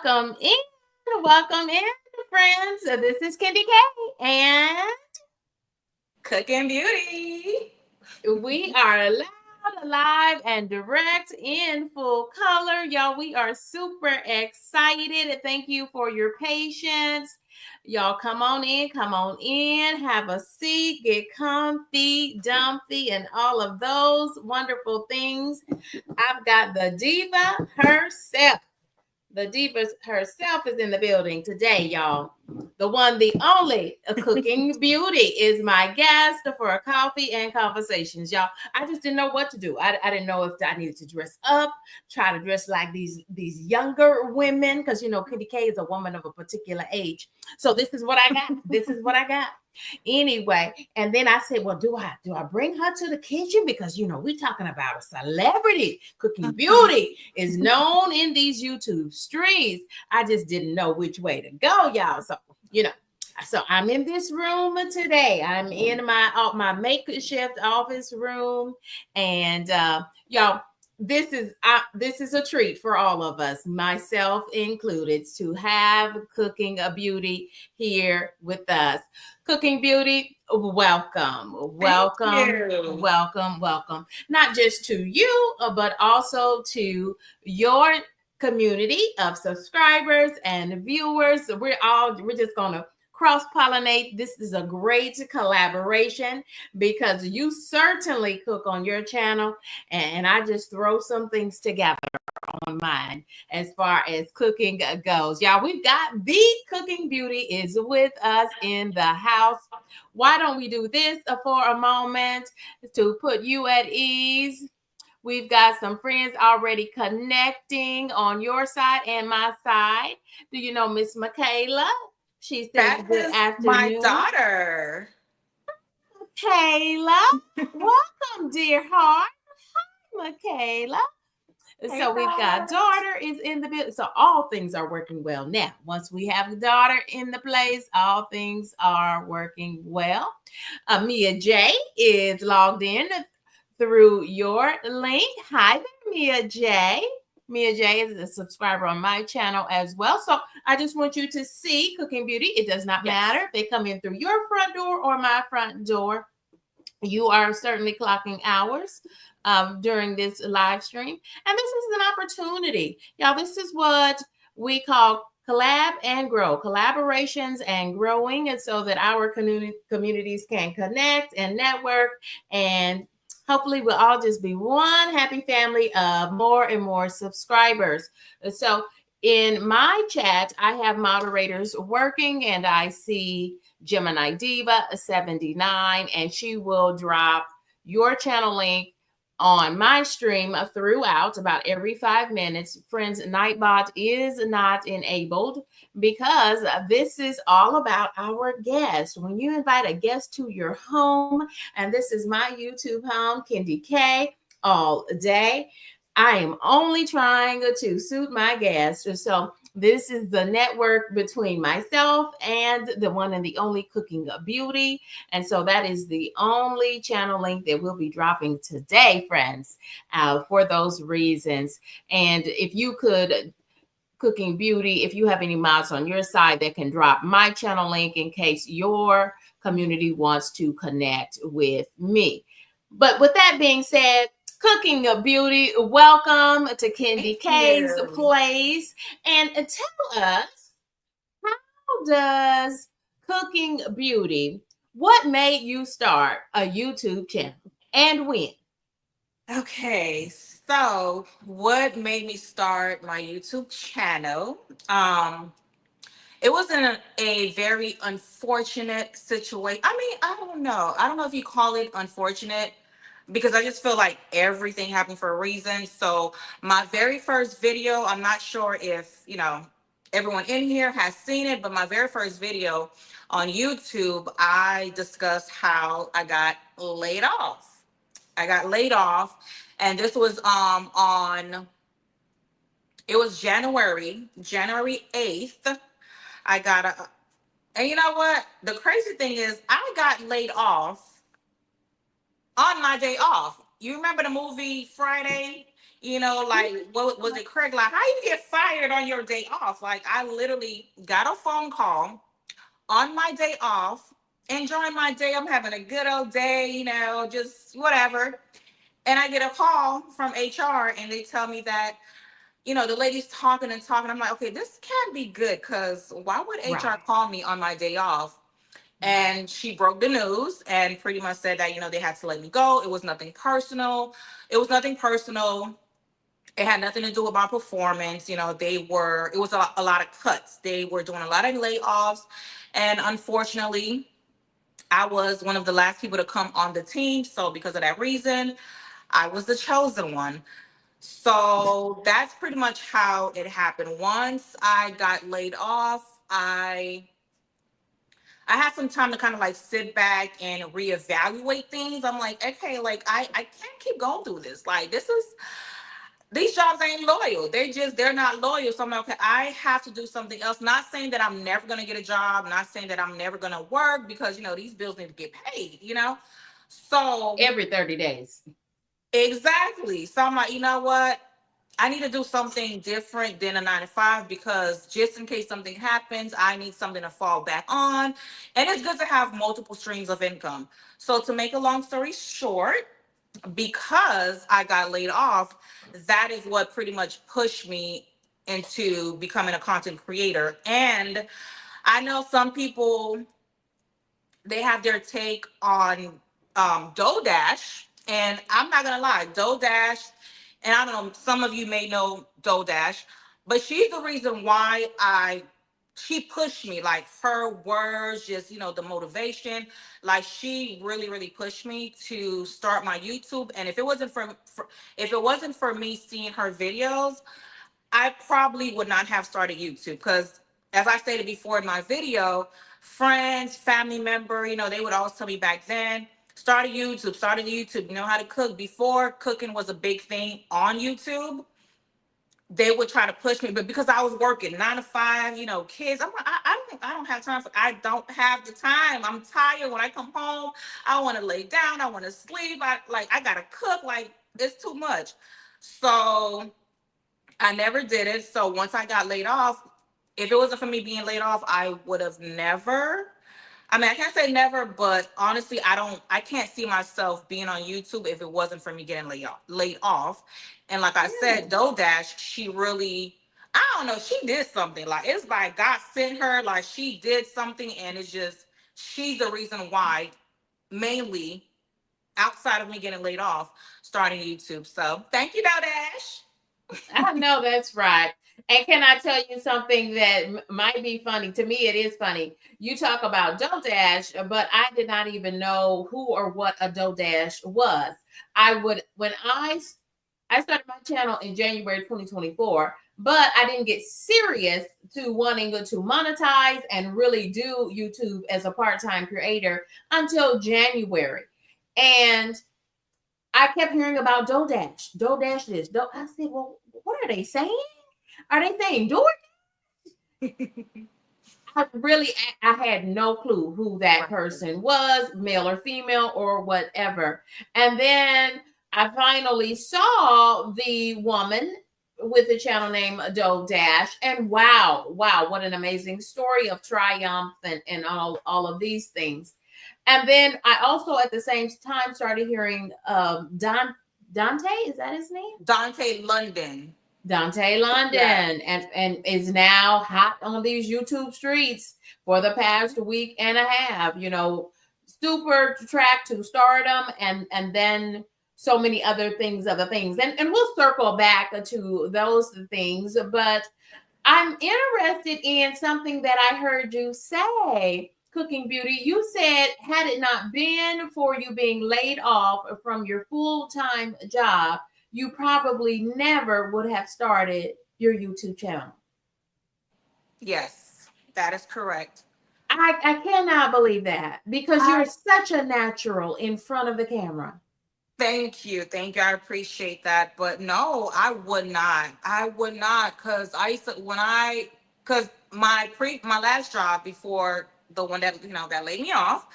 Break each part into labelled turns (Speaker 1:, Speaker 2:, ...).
Speaker 1: welcome in, friends. This is KendyK, and
Speaker 2: Cooking Beauty.
Speaker 1: we are loud, live, and direct in full color. Y'all, we are super excited. Thank you for your patience. Y'all, come on in, have a seat, get comfy, dumpy, and all of those wonderful things. I've got the diva herself. The diva herself is in the building today, y'all. The one, the only cooking beauty is my guest for a coffee and conversations, y'all. I just didn't know what to do. I didn't know if I needed to dress up, try to dress like these younger women, because KendyK is a woman of a particular age. So this is what I got. This is what I got. Anyway, and then I said, well, do I bring her to the kitchen? Because we talking about a celebrity. Cooking Beauty is known in these YouTube streets. I just didn't know which way to go, y'all. So I'm in this room today. I'm in my makeshift office room, and y'all, this is a treat for all of us, myself included, to have Cooking a Beauty here with us. Cooking Beauty, welcome,
Speaker 2: Thank
Speaker 1: welcome,
Speaker 2: you.
Speaker 1: welcome. Not just to you, but also to your community of subscribers and viewers. We're just gonna cross pollinate. This is a great collaboration because you certainly cook on your channel, and I just throw some things together on mine as far as cooking goes. Y'all, we've got the Cooking Beauty is with us in the house. Why don't we do this for a moment to put you at ease? We've got some friends already connecting on your side and my side. Do you know Miss Michaela? She says
Speaker 2: That
Speaker 1: good
Speaker 2: is my
Speaker 1: afternoon.
Speaker 2: daughter.
Speaker 1: Michaela, welcome, dear heart. Michaela.
Speaker 2: Hey,
Speaker 1: So we've got
Speaker 2: guys.
Speaker 1: daughter is in the building. So all things are working well. Now, once we have the daughter in the place, all things are working well. Mia J is logged in through your link. Hi there, Mia J. Mia J is a subscriber on my channel as well. So I just want you to see Cooking Beauty. It does not matter
Speaker 2: Yes.
Speaker 1: if they come in through your front door or my front door. You are certainly clocking hours during this live stream. And this is an opportunity. Y'all, this is what we call collab and grow, collaborations and growing, and so that our communities can connect and network, and hopefully we'll all just be one happy family of more and more subscribers. So in my chat, I have moderators working, and I see Gemini Diva 79, and she will drop your channel link on my stream throughout about every 5 minutes. Friends, Nightbot is not enabled because this is all about our guest. When you invite a guest to your home, and this is my YouTube home, KendyK, all day, I am only trying to suit my guests. So this is the network between myself and the one and the only Cooking Beauty. And so that is the only channel link that we'll be dropping today, friends, for those reasons. And if you could, Cooking Beauty, if you have any mods on your side that can drop my channel link in case your community wants to connect with me. But with that being said, Cooking Beauty, welcome to
Speaker 2: Thank
Speaker 1: Candy K's
Speaker 2: you.
Speaker 1: place. And tell us, how does Cooking Beauty, what made you start a YouTube channel and when?
Speaker 2: Okay, so what made me start my YouTube channel? Um, it wasn't a very unfortunate situation. I mean, I don't know. I don't know if you call it unfortunate because I just feel like everything happened for a reason. So my very first video, I'm not sure if, everyone in here has seen it, but my very first video on YouTube, I discussed how I got laid off. I got laid off, and this was on it was January 8th. I got a and you know what? The crazy thing is I got laid off on my day off. you remember the movie Friday? Like what was it, Craig? Like, how you get fired on your day off? Like, I literally got a phone call on my day off, enjoying my day. I'm having a good old day, just whatever. And I get a call from HR and they tell me that, the lady's talking and talking. I'm like, okay, this can't be good because why would
Speaker 1: Right.
Speaker 2: HR call me on my day off? And she broke the news and pretty much said that, they had to let me go. It was nothing personal. It was nothing personal. It had nothing to do with my performance. It was a lot of cuts. They were doing a lot of layoffs. And unfortunately, I was one of the last people to come on the team. So because of that reason, I was the chosen one. So that's pretty much how it happened. Once I got laid off, I had some time to kind of like sit back and reevaluate things. I'm like, okay, like I can't keep going through this. Like, these jobs ain't loyal. They're not loyal. So I'm like, okay, I have to do something else. Not saying that I'm never gonna get a job, not saying that I'm never gonna work because these bills need to get paid. So
Speaker 1: Every 30 days.
Speaker 2: exactly. So I'm like, you know what? I need to do something different than a 9 to 5 because just in case something happens, I need something to fall back on. And it's good to have multiple streams of income. So, to make a long story short, because I got laid off, that is what pretty much pushed me into becoming a content creator. And I know some people, they have their take on DoorDash, and I'm not gonna lie, DoorDash, and I don't know, some of you may know DoorDash, but she's the reason why she pushed me, like her words, just the motivation, like she really, really pushed me to start my YouTube. And if it wasn't for me seeing her videos, I probably would not have started YouTube because, as I stated before in my video, friends, family member, they would always tell me back then, start a YouTube, you know how to cook. Before cooking was a big thing on YouTube, they would try to push me, but because I was working 9 to 5, kids, I'm like, I don't have time I don't have the time. I'm tired when I come home. I want to lay down. I want to sleep. I gotta cook. Like, it's too much. So I never did it. So once I got laid off, if it wasn't for me being laid off, I would have never. I mean, I can't say never, but honestly, I can't see myself being on YouTube if it wasn't for me getting laid off. And like I said, DoorDash, she really, I don't know, she did something. Like, it's like God sent her, like she did something, and it's just, she's the reason why, mainly outside of me getting laid off, starting YouTube. So thank you, DoorDash.
Speaker 1: I know that's right. And can I tell you something that might be funny? To me, it is funny. You talk about DoorDash, but I did not even know who or what a DoorDash was. I started my channel in January 2024, but I didn't get serious to wanting to monetize and really do YouTube as a part-time creator until January. And I kept hearing about DoorDash. DoorDash this. I said, well, what are they saying? Are they saying Door? I really, I had no clue who that person was, male or female or whatever. And then I finally saw the woman with the channel name Doe Dash, and wow, what an amazing story of triumph and all of these things. And then I also at the same time started hearing Dante, is that his name?
Speaker 2: Dante London.
Speaker 1: Dante London,
Speaker 2: Yeah.
Speaker 1: and is now hot on these YouTube streets for the past week and a half. Super track to stardom, and then so many other things, and we'll circle back to those things. But I'm interested in something that I heard you say, Cooking Beauty. You said, had it not been for you being laid off from your full time job, you probably never would have started your YouTube channel.
Speaker 2: Yes, that is correct.
Speaker 1: I cannot believe that because you're
Speaker 2: I
Speaker 1: such a natural in front of the camera.
Speaker 2: Thank you. Thank you. I appreciate that. But no, I would not. I would not, because I used to, because my last job before the one that, that laid me off,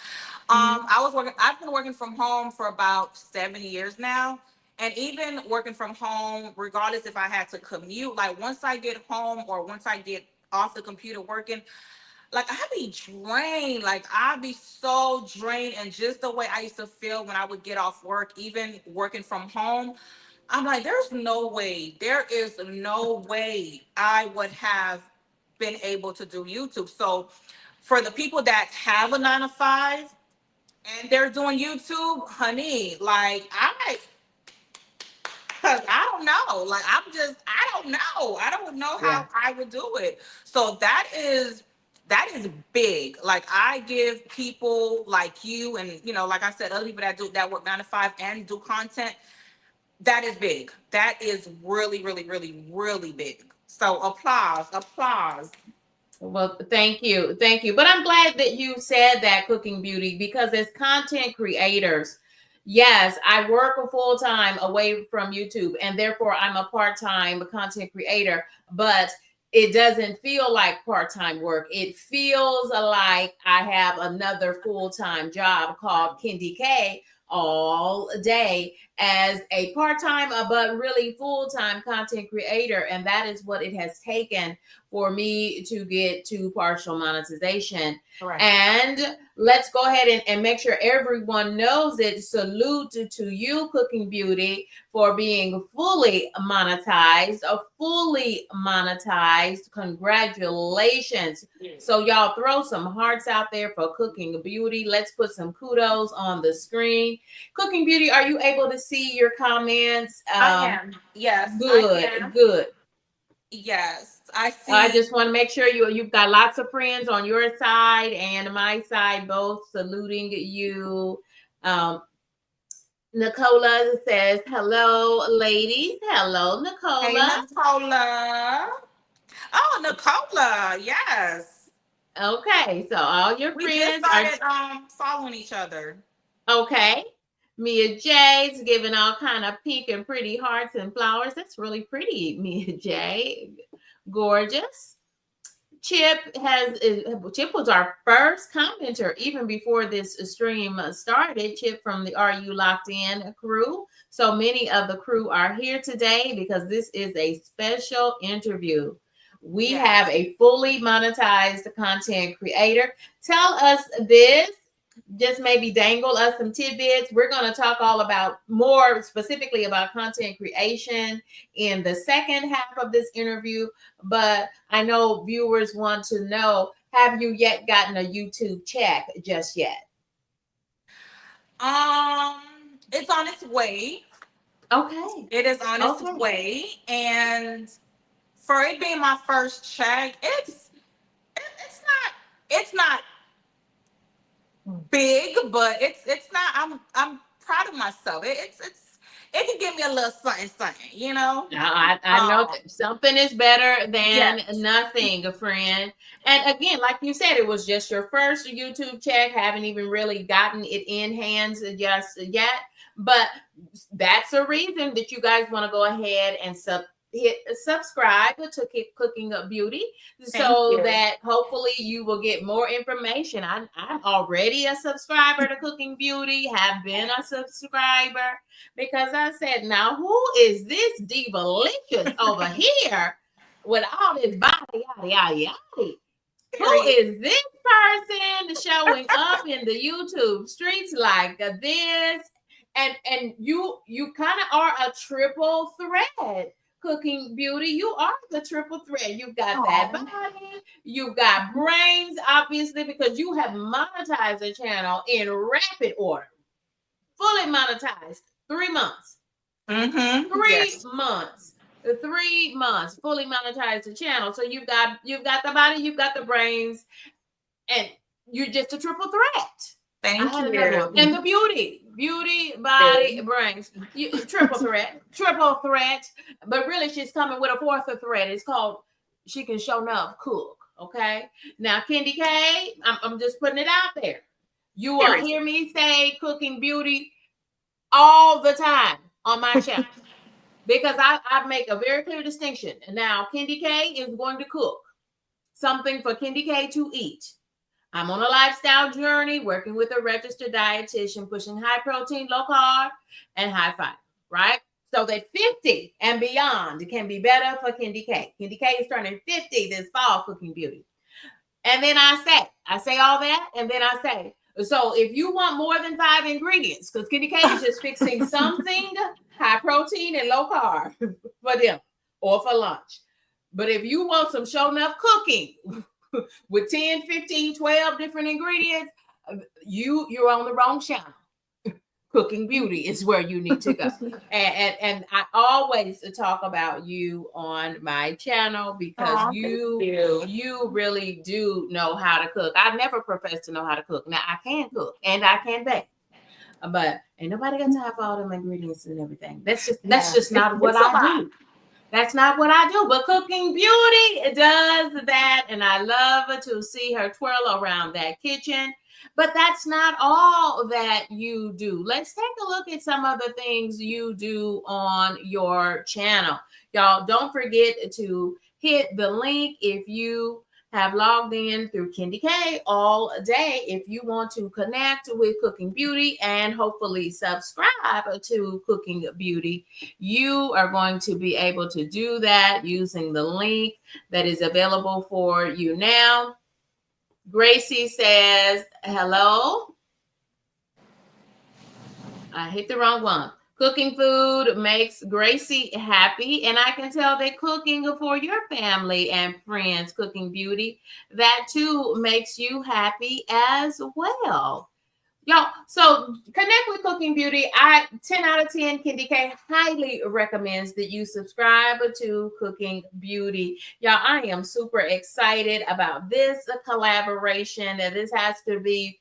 Speaker 1: Mhm.
Speaker 2: I've been working from home for about 7 years now. And even working from home, regardless if I had to commute, like once I get home or once I get off the computer working, like I be drained. Like I be so drained. And just the way I used to feel when I would get off work, even working from home, I'm like, there is no way I would have been able to do YouTube. So for the people that have a 9 to 5 and they're doing YouTube, honey, like cause I don't know. Like I don't know. I don't know
Speaker 1: Yeah.
Speaker 2: how I would do it. So that is big. Like I give people like you and like I said, other people that work 9 to 5 and do content. That is big. That is really, really, really, really big. So applause, applause.
Speaker 1: Well, thank you. Thank you. But I'm glad that you said that, Cooking Beauty, because as content creators, yes, I work a full time away from YouTube, and therefore I'm a part time content creator, but it doesn't feel like part time work. It feels like I have another full time job called KendyK all day as a part time, but really full time content creator. And that is what it has taken for me to get to partial monetization.
Speaker 2: Right.
Speaker 1: And let's go ahead and make sure everyone knows it. Salute to you, Cooking Beauty, for being fully monetized, fully monetized. Congratulations.
Speaker 2: Yes.
Speaker 1: So, y'all throw some hearts out there for Cooking Beauty. Let's put some kudos on the screen. Cooking Beauty, are you able to see your comments?
Speaker 2: I am. Yes, I
Speaker 1: Good,
Speaker 2: am.
Speaker 1: good.
Speaker 2: Yes, I
Speaker 1: I
Speaker 2: see.
Speaker 1: just want to make sure you've got lots of friends on your side and my side, both saluting you. Um, Nicola says, "Hello, ladies. Hello,
Speaker 2: Hey,
Speaker 1: Nicola.
Speaker 2: Nicola. Oh, Nicola. Yes.
Speaker 1: Okay, so all your
Speaker 2: We just
Speaker 1: friends are
Speaker 2: started following each other.
Speaker 1: okay. Mia J's giving all kind of pink and pretty hearts and flowers. That's really pretty, Mia J. Gorgeous. Chip was our first commenter even before this stream started. Chip from the Are You Locked In crew. So many of the crew are here today because this is a special interview. We have
Speaker 2: Yes.
Speaker 1: a fully monetized content creator. Tell us this, just maybe dangle us some tidbits. We're going to talk all about more specifically about content creation in the second half of this interview. But I know viewers want to know, have you yet gotten a YouTube check just yet?
Speaker 2: It's on its way.
Speaker 1: Okay.
Speaker 2: It is on its
Speaker 1: Okay.
Speaker 2: way, and for it being my first check, it's not big, but it's not. I'm proud of myself. It can give me a little something, something, you know.
Speaker 1: Now, I know
Speaker 2: Um,
Speaker 1: that something is better
Speaker 2: yeah.
Speaker 1: than nothing, friend. And again, like you said, it was just your first YouTube check. Haven't even really gotten it in hands just yet. But that's a reason that you guys want to go ahead and hit subscribe to Cooking Up Beauty
Speaker 2: Thank
Speaker 1: so
Speaker 2: you.
Speaker 1: that hopefully you will get more information. I'm already a subscriber to Cooking Beauty, have been a subscriber because I said, now who is this divalicious over here with all this body, yada, yada, yada? Who
Speaker 2: Period.
Speaker 1: is this person showing up in the YouTube streets like this? And you kind of are a triple threat. Cooking Beauty, you are the triple threat. You've got that
Speaker 2: Aw.
Speaker 1: body, you've got brains, obviously, because you have monetized the channel in rapid order, fully monetized 3 months.
Speaker 2: Mm-hmm.
Speaker 1: 3 months. 3 months fully monetized the channel. So you've got the body, you've got the brains, and you're just a triple threat. I
Speaker 2: Thank
Speaker 1: had another one.
Speaker 2: you.
Speaker 1: And the beauty, body, brains. Triple threat, triple threat. But really, she's coming with a fourth threat. It's called she can show enough cook. Okay. Now, KendyK, I'm just putting it out there. You will
Speaker 2: Period.
Speaker 1: hear me say Cooking Beauty all the time on my channel because I make a very clear distinction. And now KendyK is going to cook something for KendyK to eat. I'm on a lifestyle journey, working with a registered dietitian, pushing high protein, low carb, and high fiber, right? So that 50 and beyond can be better for KendyK. KendyK is turning 50 this fall, Cooking Beauty. And then I say all that, and then I say, so if you want more than 5 ingredients, because KendyK is just fixing something high protein and low carb for them or for lunch. But if you want some show enough cooking with 10, 15, 12 different ingredients, you're on the wrong channel. Cooking Beauty is where you need to go. And I always talk about you on my channel because
Speaker 2: Oh, thank you.
Speaker 1: you really do know how to cook. I never professed to know how to cook. Now I can cook and I can bake, but ain't nobody got time for all them ingredients and everything. That's
Speaker 2: Yeah,
Speaker 1: just not what
Speaker 2: it's a
Speaker 1: I
Speaker 2: lot.
Speaker 1: do. That's not what I do. But Cooking Beauty does that. And I love to see her twirl around that kitchen. But that's not all that you do. Let's take a look at some of the things you do on your channel. Y'all, don't forget to hit the link if you have logged in through KendyK all day. If you want to connect with Cooking Beauty and hopefully subscribe to Cooking Beauty, you are going to be able to do that using the link that is available for you now. Gracie says, hello. I hit the wrong one. Cooking food makes Gracie happy, and I can tell that cooking for your family and friends, Cooking Beauty, that too makes you happy as well. Y'all, so connect with Cooking Beauty. I 10 out of 10 KendyK highly recommends that you subscribe to Cooking Beauty. Y'all, I am super excited about this collaboration. And this has to be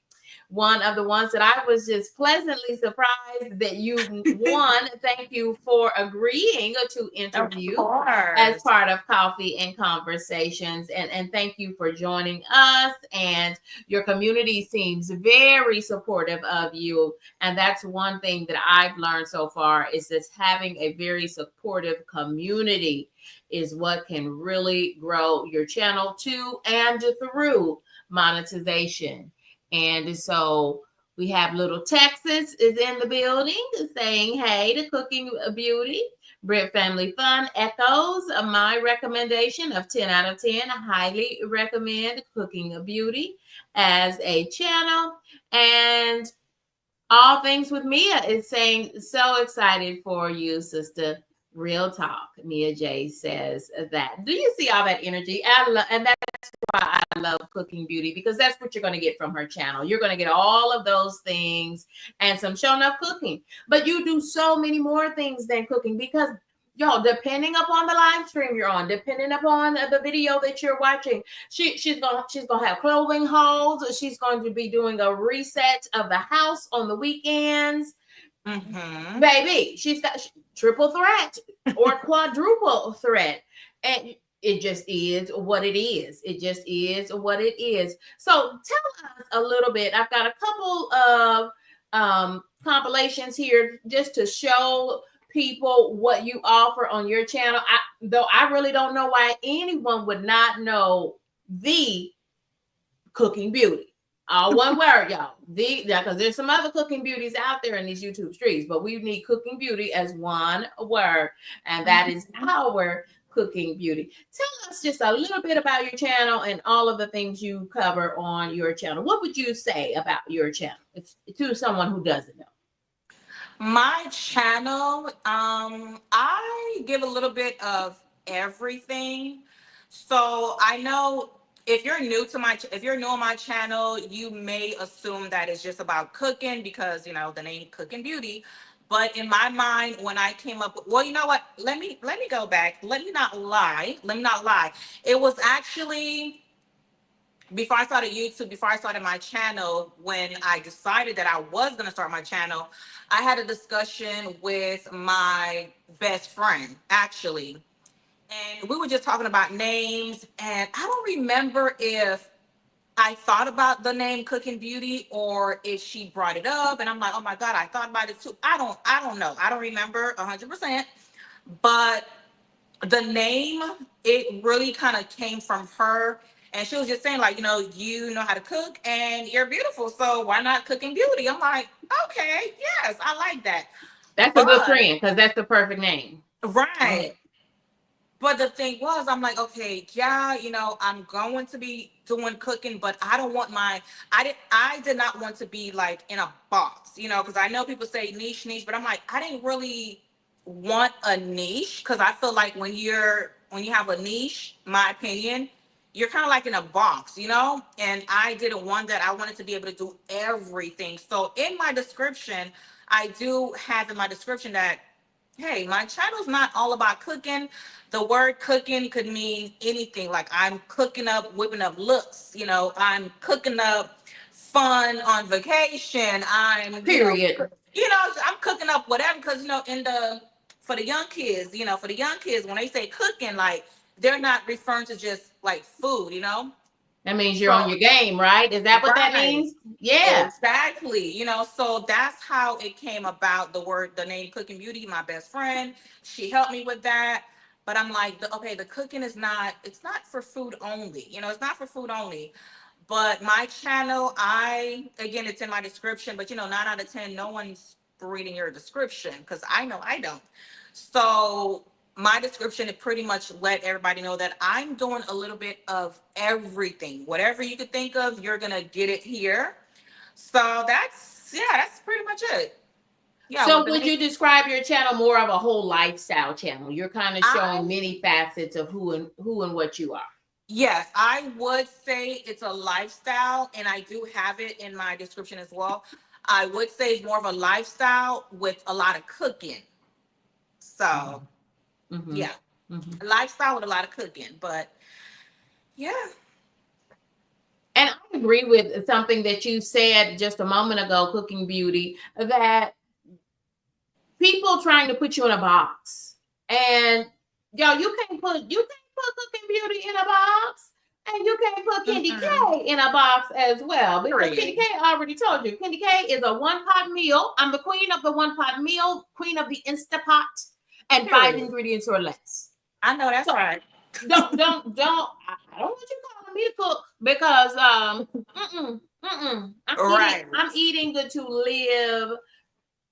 Speaker 1: one of the ones that I was just pleasantly surprised that you won. Thank you for agreeing to
Speaker 2: Of
Speaker 1: interview as
Speaker 2: course.
Speaker 1: part of Coffee and Conversations. And thank you for joining us. And your community seems very supportive of you. And that's one thing that I've learned so far is that having a very supportive community is what can really grow your channel to and through monetization. And so we have little Texas is in the building saying hey to Cooking Beauty. Brit Family Fun echoes my recommendation of 10 out of 10. I highly recommend Cooking Beauty as a channel. And All Things with Mia is saying, so excited for you, sister. Real talk. Mia J says that. Do you see all that energy? And that's why I love Cooking Beauty because that's what you're going to get from her channel. You're going to get all of those things and some show enough cooking. But you do so many more things than cooking because y'all, depending upon the live stream you're on, depending upon the video that you're watching, she's gonna have clothing hauls. She's going to be doing a reset of the house on the weekends.
Speaker 2: Mm-hmm.
Speaker 1: Baby, she's got triple threat or quadruple threat. And it just is what it is. It just is what it is. So tell us a little bit. I've got a couple of compilations here just to show people what you offer on your channel. Though I really don't know why anyone would not know the Cooking Beauty. All one word, y'all. Because there's some other Cooking Beauties out there in these YouTube streets, but we need Cooking Beauty as one word, and that is our Cooking Beauty. Tell us just a little bit about your channel and all of the things you cover on your channel. What would you say about your channel to someone who doesn't know?
Speaker 2: My channel, I give a little bit of everything. So I know if you're new on my channel, you may assume that it's just about cooking because the name Cooking Beauty. But in my mind, when I came up with, well, you know what? Let me go back. Let me not lie. Let me not lie. It was actually before I started YouTube, before I started my channel, when I decided that I was going to start my channel, I had a discussion with my best friend, actually. And we were just talking about names. And I don't remember if I thought about the name Cooking Beauty or if she brought it up. And I'm like, oh my God, I thought about it too. I don't know. I don't remember 100%. But the name, it really kind of came from her. And she was just saying, like, you know how to cook and you're beautiful. So why not cooking beauty? I'm like, okay, yes, I like that.
Speaker 1: That's a good
Speaker 2: But
Speaker 1: friend because that's the perfect name. Go ahead.
Speaker 2: right. But the thing was, I'm like, okay, yeah, I'm going to be doing cooking, but I don't want I did not want to be like in a box, because I know people say niche, niche, but I'm like, I didn't really want a niche because I feel like when you have a niche, my opinion, you're kind of like in a box, and I didn't want that. I wanted to be able to do everything. So in my description, I do have in my description that, hey, my channel's not all about cooking. The word cooking could mean anything. Like, I'm cooking up, whipping up looks. I'm cooking up fun on vacation.
Speaker 1: Period.
Speaker 2: I'm cooking up whatever because for the young kids, when they say cooking, like, they're not referring to just like food.
Speaker 1: That means you're on
Speaker 2: So
Speaker 1: your game, right? Is that what that
Speaker 2: right.
Speaker 1: means? Yeah.
Speaker 2: Exactly. So that's how it came about. The name Cooking Beauty, my best friend, she helped me with that. But I'm like, okay, the cooking it's not for food only. It's not for food only. But my channel, again, it's in my description, but 9 out of 10, no one's reading your description because I know I don't. So my description, it pretty much let everybody know that I'm doing a little bit of everything. Whatever you could think of, you're gonna get it here. So that's pretty much it. Yeah, with
Speaker 1: So
Speaker 2: the
Speaker 1: would
Speaker 2: name,
Speaker 1: you describe your channel more of a whole lifestyle channel? You're kind of showing
Speaker 2: I
Speaker 1: many facets of who and what you are.
Speaker 2: yes, I would say it's a lifestyle, and I do have it in my description as well. I would say it's more of a lifestyle with a lot of cooking. So
Speaker 1: Mm-hmm.
Speaker 2: yeah,
Speaker 1: Mm-hmm.
Speaker 2: a lifestyle with a lot of cooking. But yeah,
Speaker 1: And I agree with something that you said just a moment ago, Cooking Beauty, that people trying to put you in a box. And y'all, you can't put Cooking Beauty in a box. And you can't put
Speaker 2: mm-mm,
Speaker 1: KendyK in a box as well. Because KendyK
Speaker 2: period.
Speaker 1: already told you. KendyK is a one-pot meal. I'm the queen of the one-pot meal, queen of the Instapot, and 5
Speaker 2: Period.
Speaker 1: ingredients or less.
Speaker 2: I know that's
Speaker 1: So
Speaker 2: right.
Speaker 1: I don't want you calling me to cook because I'm eating
Speaker 2: Right.
Speaker 1: I'm eating good to live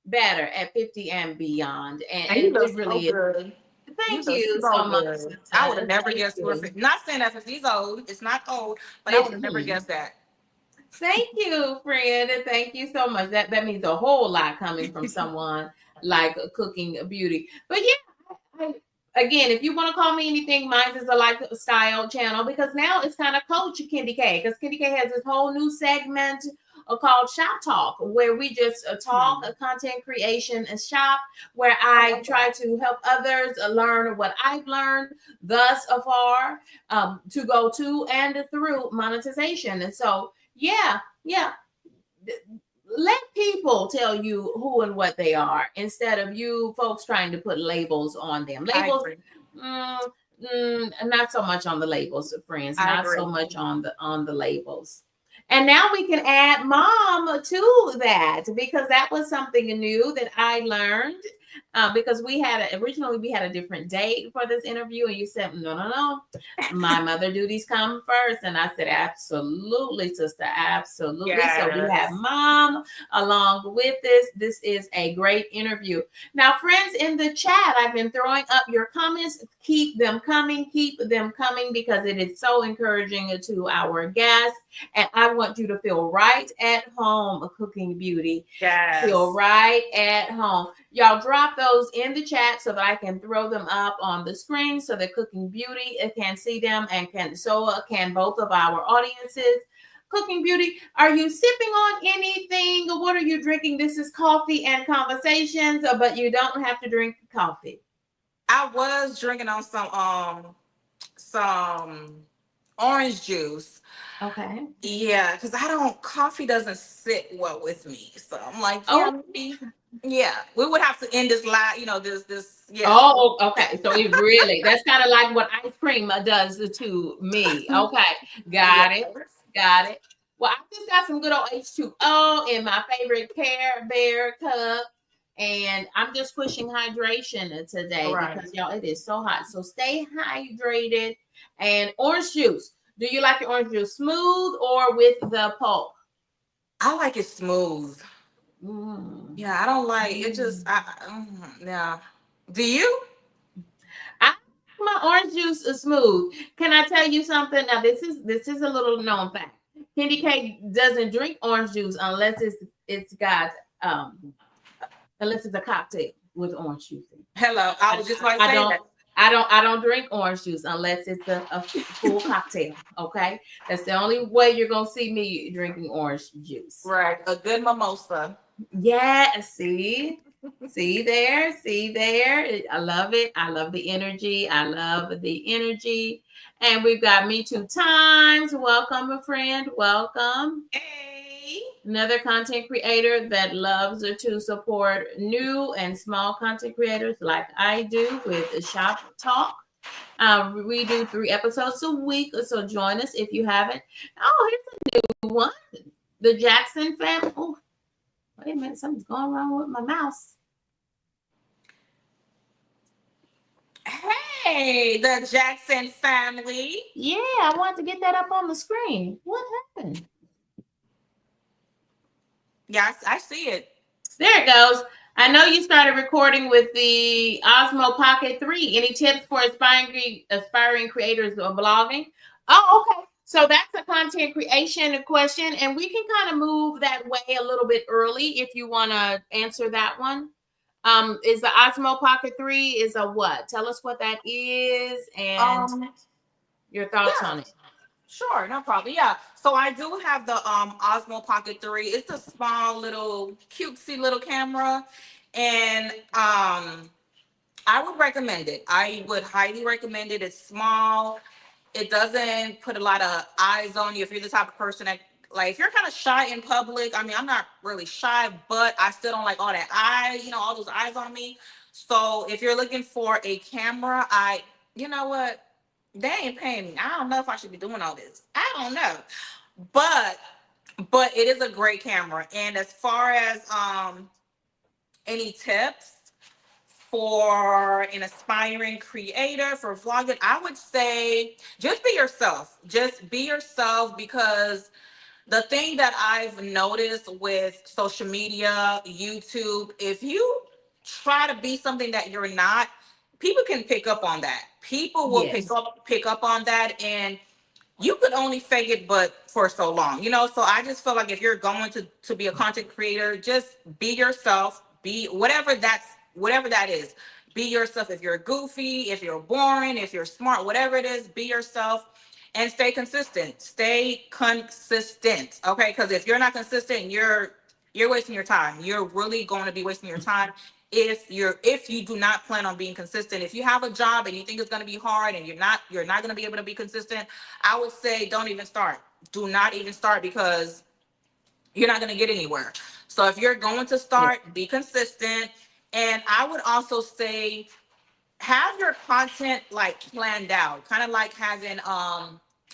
Speaker 1: better at 50 and beyond. And,
Speaker 2: And you
Speaker 1: and
Speaker 2: look
Speaker 1: it
Speaker 2: so
Speaker 1: really is.
Speaker 2: good. You
Speaker 1: Thank
Speaker 2: look
Speaker 1: you
Speaker 2: so
Speaker 1: so much,
Speaker 2: good. I would have
Speaker 1: sister.
Speaker 2: never
Speaker 1: Thank
Speaker 2: guessed you were
Speaker 1: you.
Speaker 2: not saying that 50's old. It's not old, but I would have never guessed that.
Speaker 1: Thank you, friend. And thank you so much. That means a whole lot coming from someone like Cooking Beauty. But yeah, again, if you want to call me anything, mine is a lifestyle channel because now it's kind of Coach KendyK because KendyK has this whole new segment called Shop Talk where we just talk
Speaker 2: Hmm.
Speaker 1: content creation and shop where
Speaker 2: I
Speaker 1: I
Speaker 2: love
Speaker 1: try
Speaker 2: that.
Speaker 1: to help others learn what I've learned thus far to go to and through monetization. And so, yeah, let people tell you who and what they are instead of you folks trying to put labels on them.
Speaker 2: I
Speaker 1: Labels,
Speaker 2: agree.
Speaker 1: mm, not so much on the labels, friends.
Speaker 2: I
Speaker 1: Not
Speaker 2: agree.
Speaker 1: so much on the labels. And now we can add mom to that because that was something new that I learned. Because originally we had a different date for this interview, and you said no, my mother duties come first, and I said absolutely, sister, absolutely. So we have
Speaker 2: Yes.
Speaker 1: mom along with this. This is a great interview. Now, friends in the chat, I've been throwing up your comments. Keep them coming because it is so encouraging to our guests. And I want you to feel right at home, Cooking Beauty. Feel
Speaker 2: Yes.
Speaker 1: right at home. Y'all drop those in the chat so that I can throw them up on the screen so that Cooking Beauty can see them and can both of our audiences. Cooking Beauty, are you sipping on anything? What are you drinking? This is coffee and conversations, but you don't have to drink coffee.
Speaker 2: I was drinking on some orange juice.
Speaker 1: Okay.
Speaker 2: Yeah, because coffee doesn't sit well with me. So I'm like,
Speaker 1: Oh,
Speaker 2: yeah, maybe. Yeah, we would have to end this live, yeah.
Speaker 1: Oh, okay. So it really, that's kind of like what ice cream does to me. Okay.
Speaker 2: Yeah.
Speaker 1: Got it. Got it. Well, I just got some good old H2O in my favorite Care Bear cup. And I'm just pushing hydration today
Speaker 2: Right.
Speaker 1: because y'all, it is so hot. So stay hydrated and orange juice. Do you like your orange juice smooth or with the pulp?
Speaker 2: I like it smooth.
Speaker 1: Mm.
Speaker 2: Yeah, I don't like it. Just yeah. Do you?
Speaker 1: I my orange juice is smooth. Can I tell you something? Now this is a little known fact. KendyK doesn't drink orange juice it's got um unless it's a cocktail with orange juice in it.
Speaker 2: Hello. I
Speaker 1: I,
Speaker 2: was just about to
Speaker 1: I
Speaker 2: say
Speaker 1: don't
Speaker 2: that.
Speaker 1: I don't drink orange juice unless it's a full cocktail. Okay, that's the only way you're gonna see me drinking orange juice.
Speaker 2: Right. A good mimosa.
Speaker 1: Yeah, see there. I love it. I love the energy. I love the energy. And we've got Me Too Times. Welcome, a friend. Welcome.
Speaker 2: Hey.
Speaker 1: Another content creator that loves to support new and small content creators like I do with Shop Talk. We do 3 episodes a week, so join us if you haven't. Oh, here's a new one. The Jackson family. Oh, wait a minute, something's going wrong with my mouse.
Speaker 2: Hey, the Jackson family.
Speaker 1: Yeah, I wanted to get that up on the screen. What happened?
Speaker 2: Yeah, I see it.
Speaker 1: There it goes. I know you started recording with the Osmo Pocket 3. Any tips for aspiring creators of vlogging? Oh, okay. So that's a content creation question, and we can kind of move that way a little bit early if you want to answer that one. Is the Osmo Pocket 3 is a what? Tell us what that is and
Speaker 2: Um,
Speaker 1: your thoughts
Speaker 2: yeah,
Speaker 1: on it.
Speaker 2: sure, no problem. Yeah. So I do have the Osmo Pocket 3. It's a small little cutesy little camera. And I would recommend it. I would highly recommend it. It's small. It doesn't put a lot of eyes on you if you're the type of person that, like, if you're kind of shy in public. I mean, I'm not really shy, but I still don't like all that all those eyes on me. So if you're looking for a camera, you know what, they ain't paying me. I don't know if I should be doing all this. I don't know, but it is a great camera. And as far as any tips for an aspiring creator for vlogging, I would say just be yourself. Just be yourself, because the thing that I've noticed with social media, YouTube, if you try to be something that you're not, people can pick up on that. People will
Speaker 1: Yes.
Speaker 2: pick up on that, and you could only fake it but for so long, you know. So I just feel like if you're going to be a content creator, just be yourself. Be whatever that is. Be yourself. If you're goofy, if you're boring, if you're smart, whatever it is, be yourself and stay consistent. Stay consistent. Okay, because if you're not consistent, you're wasting your time. You're really going to be wasting your time if you do not plan on being consistent. If you have a job and you think it's going to be hard and you're not going to be able to be consistent, I would say don't even start. Do not even start, because you're not going to get anywhere. So if you're going to
Speaker 1: Yeah.
Speaker 2: start, be consistent. And I would also say have your content like planned out, kind of like having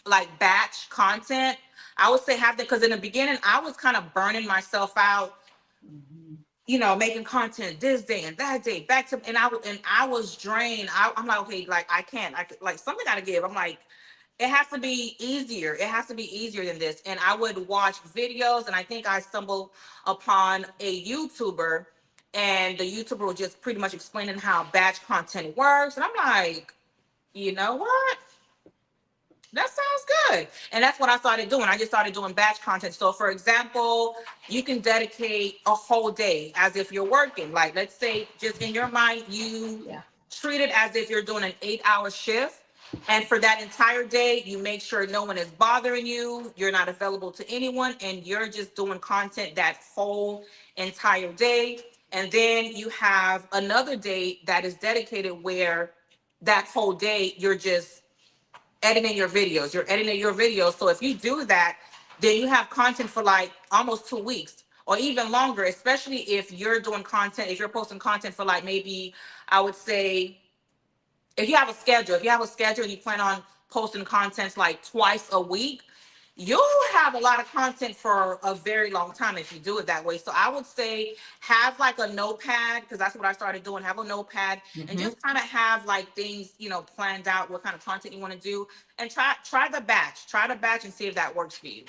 Speaker 2: like batch content. I would say have that, because in the beginning I was kind of burning myself out,
Speaker 1: Mhm.
Speaker 2: making content this day and that day, back to, and I was drained. I'm like, okay, like I can't, like something gotta give. I'm like, it has to be easier. It has to be easier than this. And I would watch videos, and I think I stumbled upon a YouTuber, and the YouTuber was just pretty much explaining how batch content works. And I'm like, you know what? That sounds good. And that's what I started doing. I just started doing batch content. So, for example, you can dedicate a whole day as if you're working. Like, let's say, just in your mind, you
Speaker 1: Yeah.
Speaker 2: treat it as if you're doing an 8-hour shift. And for that entire day, you make sure no one is bothering you, you're not available to anyone, and you're just doing content that whole entire day. And then you have another day that is dedicated where that whole day you're just editing your videos. You're editing your videos. So if you do that, then you have content for like almost 2 weeks or even longer, especially if you're doing content, if you're posting content for like maybe, I would say, if you have a schedule and you plan on posting content like twice a week, you'll have a lot of content for a very long time if you do it that way. So I would say have like a notepad, because that's what I started doing. Have a notepad and
Speaker 1: Mhm.
Speaker 2: just kind of have like things, planned out, what kind of content you want to do, and try the batch. Try the batch and see if that works for you.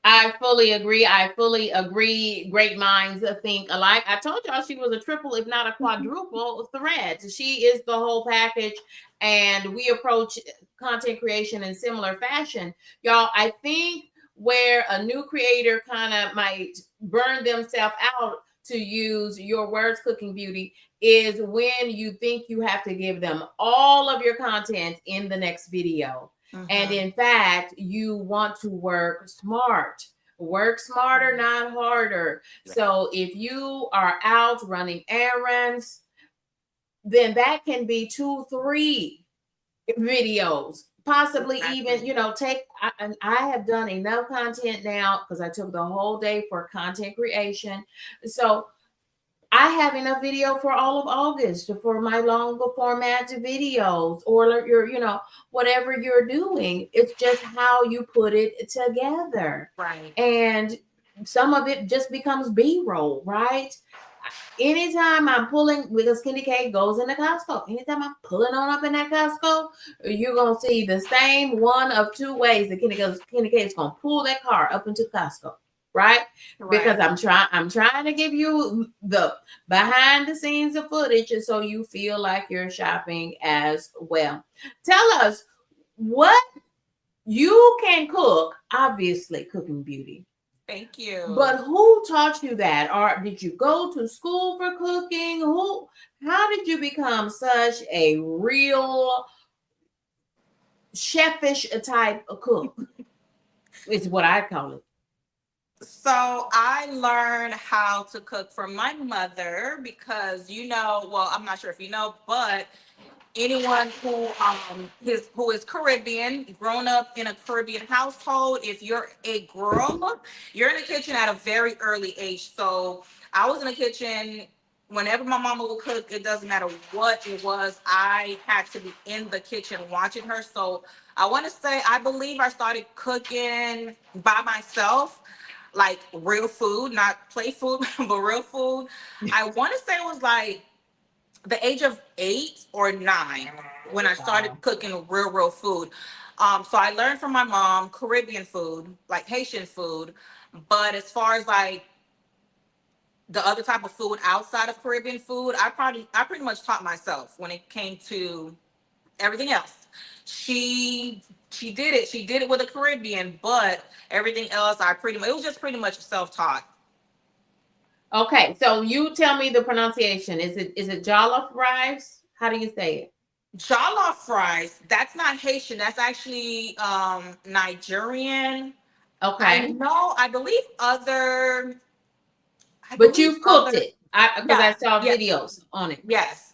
Speaker 1: I fully agree. I fully agree. Great minds think alike. I told y'all she was a triple, if not a quadruple threat. She is the whole package, and we approach content creation in similar fashion. Y'all, I think where a new creator kind of might burn themselves out, to use your words, Cooking Beauty, is when you think you have to give them all of your content in the next video. And
Speaker 2: Mm-hmm.
Speaker 1: in fact, you want to work smart. Work smarter, not harder.
Speaker 2: Yeah.
Speaker 1: So if you are out running errands, then that can be 2, 3 videos. Possibly even,
Speaker 2: Exactly.
Speaker 1: I have done enough content now because I took the whole day for content creation. So I have enough video for all of August for my longer format videos, or whatever you're doing. It's just how you put it together.
Speaker 2: Right.
Speaker 1: And some of it just becomes B-roll, right? Anytime I'm pulling, because KendyK goes into Costco, anytime I'm pulling on up in that Costco, you're gonna see the same one of 2 ways that KendyK is gonna pull that car up into Costco, right? Because
Speaker 2: Right.
Speaker 1: I'm trying to give you the behind the scenes of footage, and so you feel like you're shopping as well. Tell us what you can cook. Obviously, Cooking Beauty.
Speaker 2: Thank you.
Speaker 1: But who taught you that? Or did you go to school for cooking? How did you become such a real chefish type of cook? Is what I call it.
Speaker 2: So I learned how to cook from my mother because well, I'm not sure if you know, but anyone who is Caribbean, grown up in a Caribbean household, if you're a girl, you're in the kitchen at a very early age. So I was in the kitchen whenever my mama would cook. It doesn't matter what it was. I had to be in the kitchen watching her. So I want to say I believe I started cooking by myself, like real food, not play food, but real food. I want to say it was like the age of 8 or 9 when I started
Speaker 1: Wow.
Speaker 2: cooking real food. So I learned from my mom Caribbean food, like Haitian food. But as far as like the other type of food outside of Caribbean food, I pretty much taught myself when it came to everything else. She she did it. She did it with the Caribbean, but everything else I pretty much it was just pretty much self taught.
Speaker 1: Okay, so you tell me the pronunciation. Is it jollof rice? How do you say it?
Speaker 2: Jollof rice, that's not Haitian. That's actually Nigerian.
Speaker 1: Okay,
Speaker 2: I believe I
Speaker 1: but
Speaker 2: believe
Speaker 1: you've cooked
Speaker 2: other,
Speaker 1: it. Because I
Speaker 2: yeah,
Speaker 1: saw
Speaker 2: yes,
Speaker 1: videos on it.
Speaker 2: yes.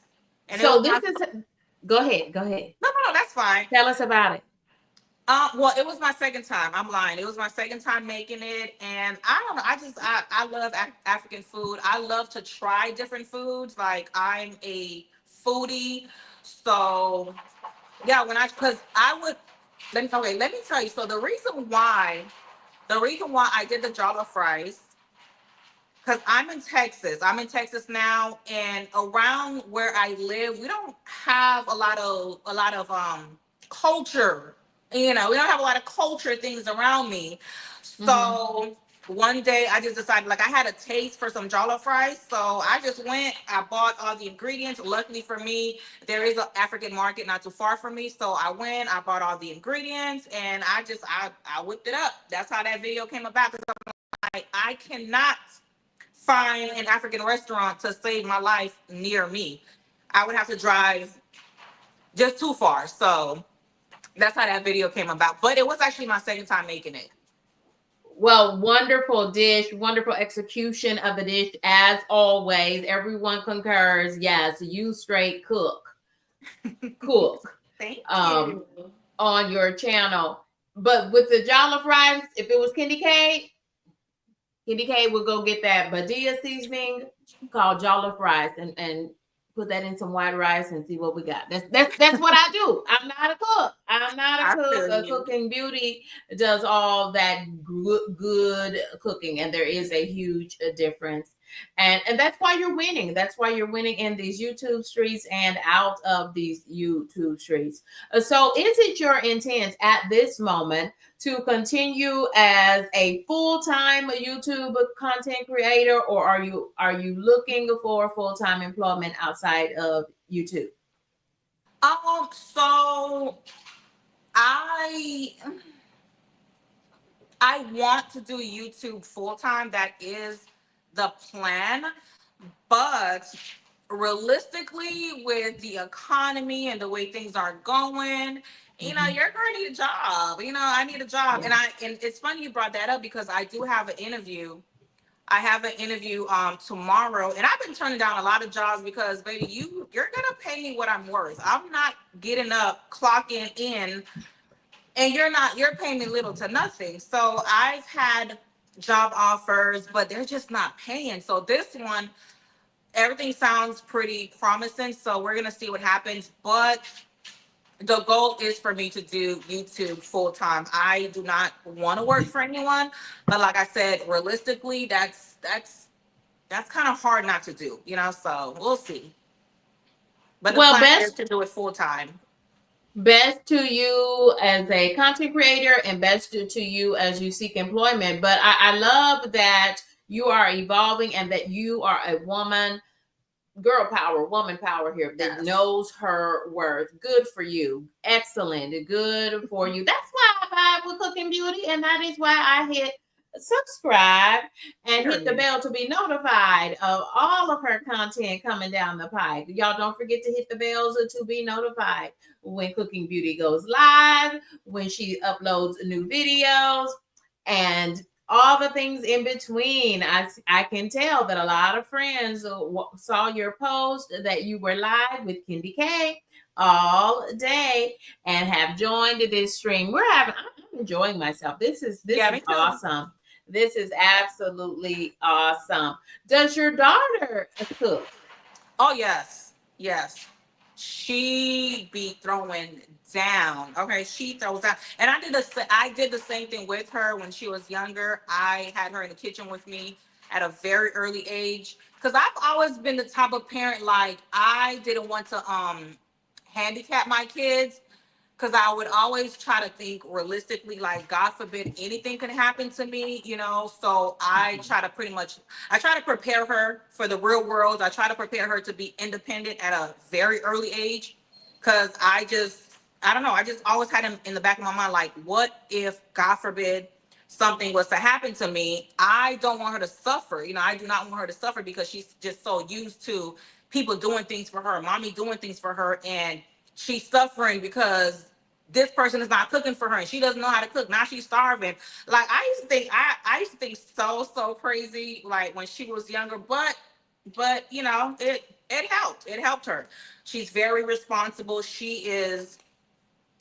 Speaker 2: And it was
Speaker 1: So
Speaker 2: my,
Speaker 1: this is. Go ahead. Go ahead.
Speaker 2: no, that's fine.
Speaker 1: Tell us about it.
Speaker 2: Well, it was my second time. I'm lying. It was my second time making it, and I don't know. I love African food. I love to try different foods. Like I'm a foodie, so yeah. Because I would let me tell you. So the reason why I did the jollof rice, because I'm in Texas now, and around where I live, we don't have a lot of culture. We don't have a lot of culture things around me.
Speaker 1: Hmm.
Speaker 2: So one day I just decided, like, I had a taste for some jollof rice, so I just went. I bought all the ingredients. Luckily for me, there is an African market not too far from me, so I went. I bought all the ingredients, and I whipped it up. That's how that video came about. Because I cannot find an African restaurant to save my life near me. I would have to drive just too far. So that's how that video came about. But it was actually my second time making it.
Speaker 1: Well, wonderful dish, wonderful execution of the dish as always. Everyone concurs. Yes, you straight cook
Speaker 2: Thank
Speaker 1: um
Speaker 2: you.
Speaker 1: on your channel. But with the jollof rice, if it was KendyK would go get that Badia seasoning called jollof rice and put that in some white rice and see what we got. That's what I do. I'm not a cook. I'm not a
Speaker 2: I
Speaker 1: cook.
Speaker 2: feel
Speaker 1: A
Speaker 2: you.
Speaker 1: cooking beauty does all that good cooking, and there is a huge difference. And that's why you're winning. That's why you're winning in these YouTube streets and out of these YouTube streets. So, is it your intent at this moment to continue as a full-time YouTube content creator, or are you looking for full-time employment outside of YouTube?
Speaker 2: So I I want to do YouTube full time. That is the plan. But realistically, with the economy and the way things are going,
Speaker 1: Mhm.
Speaker 2: you're gonna need a job. I need a job.
Speaker 1: Yeah.
Speaker 2: And it's funny you brought that up because I do have an interview. I have an interview tomorrow, and I've been turning down a lot of jobs because baby, you're gonna pay me what I'm worth. I'm not getting up, clocking in, and you're paying me little to nothing. So I've had job offers, but they're just not paying. So this one, everything sounds pretty promising. So we're gonna see what happens. But the goal is for me to do YouTube full time. I do not want to work for anyone, but like I said, realistically, that's kind of hard not to do. So we'll see. But the
Speaker 1: Well,
Speaker 2: plan is
Speaker 1: best
Speaker 2: to do it full time.
Speaker 1: best to you as a content creator, and best to you as you seek employment. But I love that you are evolving and that you are a woman, girl power, woman power here, that
Speaker 2: Yes.
Speaker 1: knows her worth. Good for you. Excellent. Good for you. That's why I vibe with Cooking Beauty, and that is why I hit subscribe and hit the
Speaker 2: Period.
Speaker 1: bell to be notified of all of her content coming down the pike. Y'all don't forget to hit the bells to be notified when Cooking Beauty goes live, when she uploads new videos, and all the things in between. I can tell that a lot of friends saw your post that you were live with KendyK all day and have joined this stream. I'm enjoying myself. This
Speaker 2: Yeah,
Speaker 1: is
Speaker 2: me too.
Speaker 1: awesome. This is absolutely awesome. Does your daughter cook?
Speaker 2: Oh yes, yes. She be throwing down. Okay, she throws down. And I did the same thing with her when she was younger. I had her in the kitchen with me at a very early age because I've always been the type of parent like I didn't want to handicap my kids because I would always try to think realistically, like God forbid anything could happen to me, So I try to prepare her for the real world. I try to prepare her to be independent at a very early age, because I don't know, I just always had in the back of my mind, like, what if God forbid something was to happen to me? I don't want her to suffer. I do not want her to suffer because she's just so used to people doing things for her, mommy doing things for her, and she's suffering because this person is not cooking for her and she doesn't know how to cook. Now she's starving. Like I used to think so crazy, like when she was younger, but it helped. It helped her. She's very responsible. She is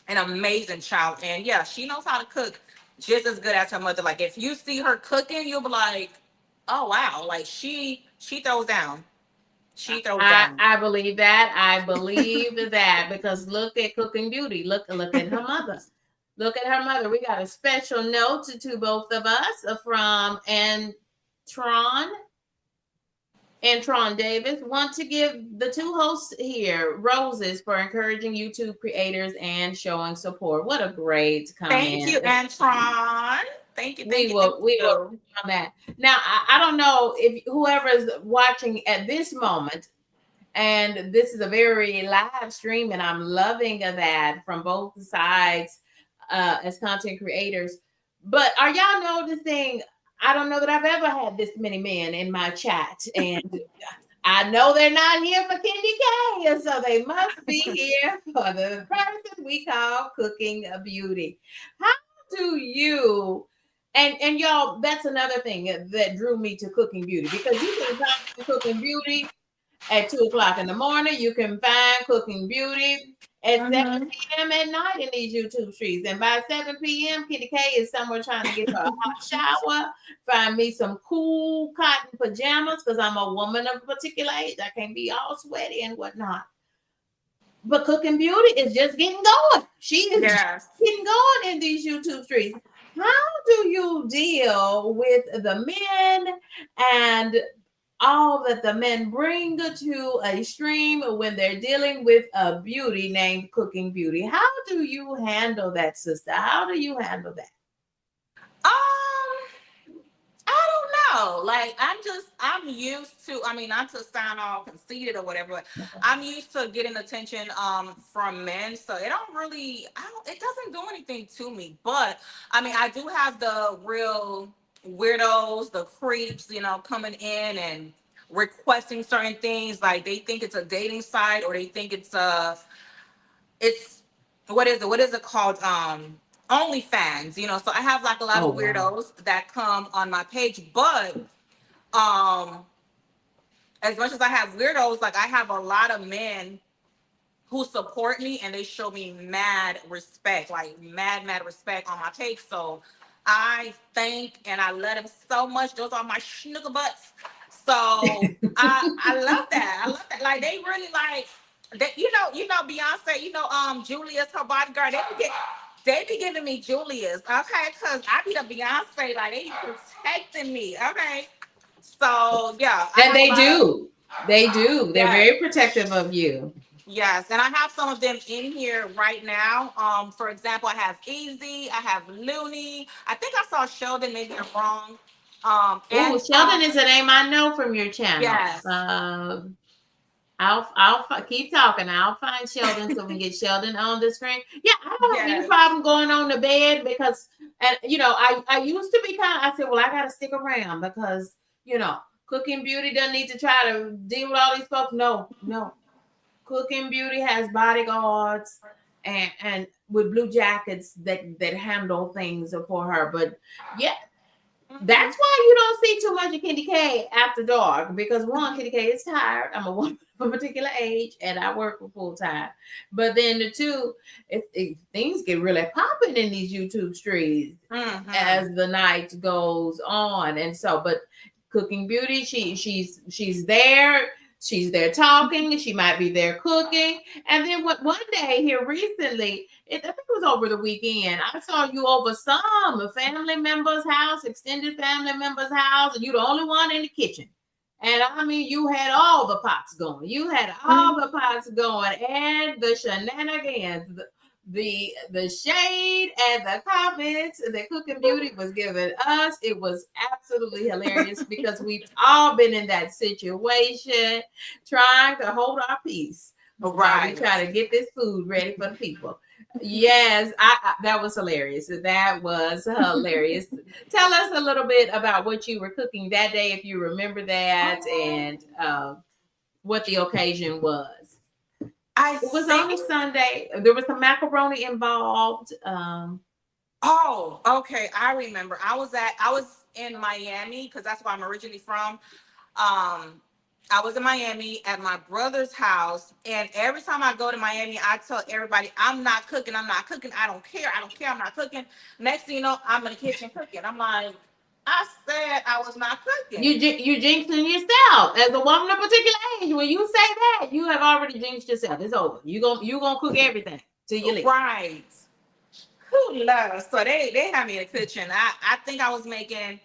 Speaker 2: an amazing child. And yeah, she knows how to cook just as good as her mother. Like if you see her cooking, you'll be like, oh wow, like she throws down. She throws down.
Speaker 1: I believe that. I believe that because look at Cooking Beauty. Look at her mother. Look at her mother. We got a special note to both of us from Antron Davis. Want to give the two hosts here roses for encouraging YouTube creators and showing support. What a great
Speaker 2: Thank
Speaker 1: comment.
Speaker 2: you, Antron. Thank you, thank
Speaker 1: We
Speaker 2: you, thank
Speaker 1: will we will
Speaker 2: you.
Speaker 1: on that. Now I don't know if whoever is watching at this moment, and this is a very live stream, and I'm loving that from both sides as content creators. But are y'all noticing? I don't know that I've ever had this many men in my chat, and I know they're not here for KendyK, and so they must be here for the person we call Cooking Beauty. How do you? And y'all, that's another thing that drew me to Cooking Beauty, because you can come to Cooking Beauty at 2 o'clock in the morning. You can find Cooking Beauty at 7
Speaker 2: Mm-hmm.
Speaker 1: p.m. at night in these YouTube streets. And by 7 p.m., KendyK is somewhere trying to get her a hot shower, find me some cool cotton pajamas because I'm a woman of a particular age. I can't be all sweaty and whatnot. But Cooking Beauty is just getting going. She is just
Speaker 2: Yes.
Speaker 1: getting going in these YouTube streets. How do you deal with the men and all that the men bring to a stream when they're dealing with a beauty named Cooking Beauty? How do you handle that, sister? How do you handle that?
Speaker 2: I don't know. Like I'm used to. I mean, not to sound all conceited or whatever, but I'm used to getting attention from men. So it don't really. I don't. It doesn't do anything to me. But I mean, I do have the real weirdos, the creeps, coming in and requesting certain things. Like they think it's a dating site, or they think it's what is it? What is it called? OnlyFans. So I have like a lot
Speaker 1: Oh
Speaker 2: of
Speaker 1: wow.
Speaker 2: weirdos that come on my page, but um, as much as I have weirdos, like I have a lot of men who support me and they show me mad respect, like mad respect on my page. So I thank and I love them so much. Those are my schnooker butts. So I love that. I love that. Like they really like that. Beyonce. Julius, her bodyguard. They be giving me Julius, okay? Cause I be the Beyonce. Like they be protecting me, okay? So yeah, I
Speaker 1: And
Speaker 2: have a
Speaker 1: they
Speaker 2: lot of
Speaker 1: do. They do. They're
Speaker 2: yes.
Speaker 1: very protective of you.
Speaker 2: Yes, and I have some of them in here right now. For example, I have Easy, I have Looney. I think I saw Sheldon. Maybe I'm wrong.
Speaker 1: Oh,
Speaker 2: And
Speaker 1: Sheldon is a name I know from your channel.
Speaker 2: yes,
Speaker 1: I'll keep talking. I'll find Sheldon so we can get Sheldon on the screen. Yeah, I don't have any
Speaker 2: yes.
Speaker 1: problem going on the bed because, and I used to be I said, well, I got to stick around because you know, Cooking Beauty doesn't need to try to deal with all these folks. No, no, Cooking Beauty has bodyguards and with blue jackets that handle things for her. But yeah,
Speaker 2: Hmm.
Speaker 1: that's why you don't see too much of KendyK after dark because one, KendyK is tired. I'm a woman of a particular age and I work for full time. But then the two, things get really popping in these YouTube streets
Speaker 2: Hmm.
Speaker 1: as the night goes on. And so, but Cooking Beauty, she's there. She's there talking. She might be there cooking. And then one day here recently, I think it was over the weekend. I saw you over some family member's house, extended family member's house, and you the only one in the kitchen. And I mean, you had all the pots going. You had all the pots going, and the shenanigans, the shade, and the comments that Cooking Beauty was giving us. It was absolutely hilarious because we've all been in that situation, trying to hold our peace while we
Speaker 2: Right.
Speaker 1: try to get this food ready for the people. Yes, I that was hilarious. That was hilarious. Tell us a little bit about what you were cooking that day, if you remember that,
Speaker 2: Um,
Speaker 1: and what the occasion was.
Speaker 2: I
Speaker 1: It was on
Speaker 2: think.
Speaker 1: a Sunday. There was some macaroni involved.
Speaker 2: Oh, okay. I remember. I was in Miami because that's where I'm originally from. I was in Miami at my brother's house, and every time I go to Miami, I tell everybody, I'm not cooking, I'm not cooking, I don't care, I don't care, I'm not cooking. Next thing you know, I'm in the kitchen cooking. I'm like, I said I was not cooking.
Speaker 1: You jinxing yourself as a woman of particular age. When you say that, you have already jinxed yourself. It's over. You gonna cook everything till you leave.
Speaker 2: Right. Who loves? So they had me in the kitchen. I think I was making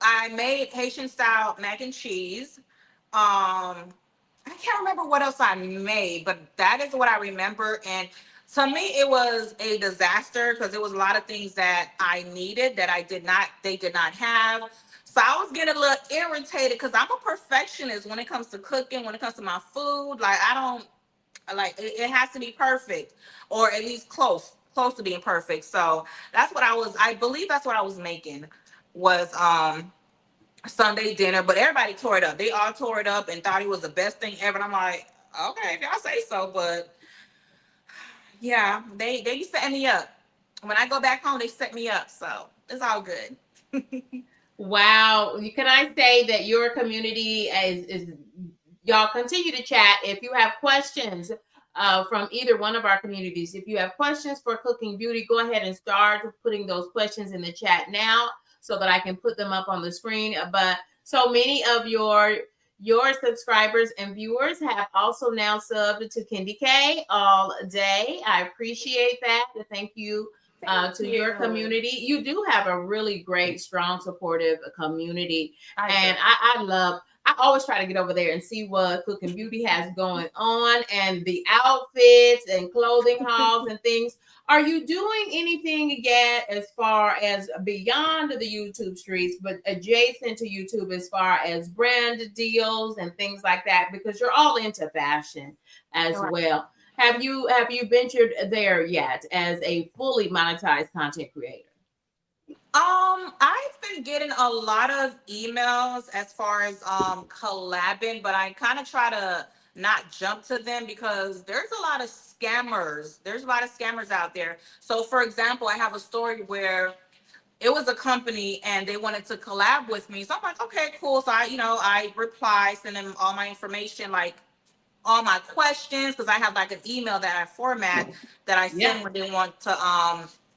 Speaker 2: I made Haitian style mac and cheese. I can't remember what else I made, but that is what I remember. And to me, it was a disaster because there was a lot of things that I needed that they did not have. So I was getting a little irritated because I'm a perfectionist when it comes to cooking, when it comes to my food. Like I don't like it has to be perfect or at least close to being perfect. So I believe that's what I was making was Sunday dinner, but everybody tore it up. They all tore it up and thought it was the best thing ever. And I'm like, okay, if y'all say so, but yeah, they set me up. When I go back home, they set me up, so it's all good.
Speaker 1: Wow. Can I say that your community is y'all continue to chat. If you have questions from either one of our communities, if you have questions for Cooking Beauty, go ahead and start putting those questions in the chat now so that I can put them up on the screen. But so many of your subscribers and viewers have also now subbed to KendyK all day. I appreciate that. Thank you
Speaker 2: Thank
Speaker 1: to your
Speaker 2: you.
Speaker 1: community. You do have a really great, strong, supportive community.
Speaker 2: I do.
Speaker 1: And I always try to get over there and see what Cooking Beauty has going on and the outfits and clothing hauls and things. Are you doing anything yet as far as beyond the YouTube streets, but adjacent to YouTube as far as brand deals and things like that? Because you're all into fashion as
Speaker 2: Right.
Speaker 1: well. Have you ventured there yet as a fully monetized content creator?
Speaker 2: I've been getting a lot of emails as far as collabing, but I kind of try to not jump to them because there's a lot of scammers. There's a lot of scammers out there. So for example, I have a story where it was a company and they wanted to collab with me. So I'm like, okay, cool. So I reply, send them all my information, like all my questions, because I have like an email that I format that I
Speaker 1: Yeah,
Speaker 2: send when they want to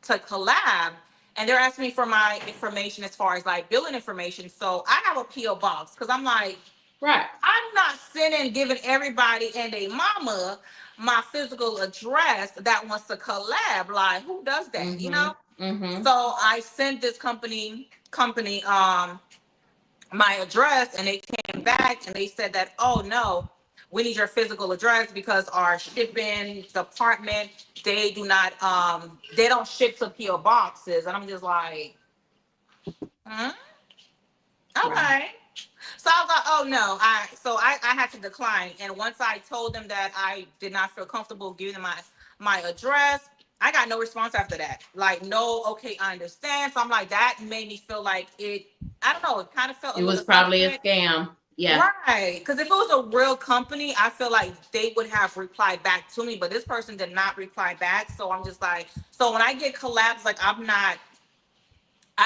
Speaker 2: collab. And they're asking me for my information as far as like billing information. So I have a PO box because I'm like,
Speaker 1: right.
Speaker 2: I'm not sending giving everybody and a mama my physical address that wants to collab. Like, who does that?
Speaker 1: Mm-hmm. Mm-hmm.
Speaker 2: So I sent this company my address, and they came back and they said that, oh no, we need your physical address because our shipping department, they don't ship to PO boxes. And I'm just like, hmm?
Speaker 1: Right.
Speaker 2: Okay. So I was like, oh no. I had to decline. And once I told them that I did not feel comfortable giving them my address, I got no response after that. Like, no, okay, I understand. So I'm like, that made me feel like I don't know, it kind of felt a
Speaker 1: It was
Speaker 2: little
Speaker 1: probably a
Speaker 2: suspect.
Speaker 1: scam. Yeah.
Speaker 2: Right. Because if it was a real company, I feel like they would have replied back to me, but this person did not reply back. So I'm just like, so when I get collabs, like I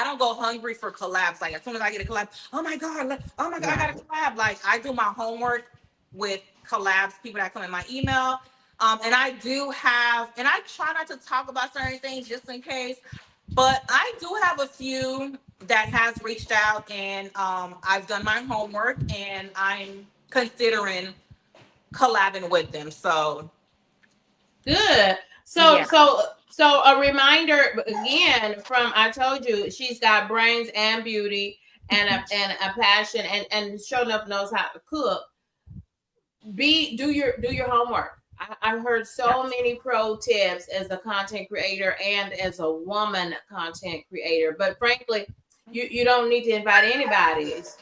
Speaker 2: don't go hungry for collabs. Like as soon as I get a collab, oh my god, oh my god, I got
Speaker 1: Right.
Speaker 2: a collab. Like I do my homework with collabs, people that come in my email. And I do have, and I try not to talk about certain things just in case, but I do have a few that has reached out, and I've done my homework, and I'm considering collabing with them. So
Speaker 1: Good. So
Speaker 2: yeah,
Speaker 1: so so a reminder again from I told you she's got brains and beauty and a passion and sure enough knows how to cook. Do your homework. I heard
Speaker 2: yeah,
Speaker 1: so many pro tips as a content creator and as a woman content creator. But frankly, you don't need to invite anybody's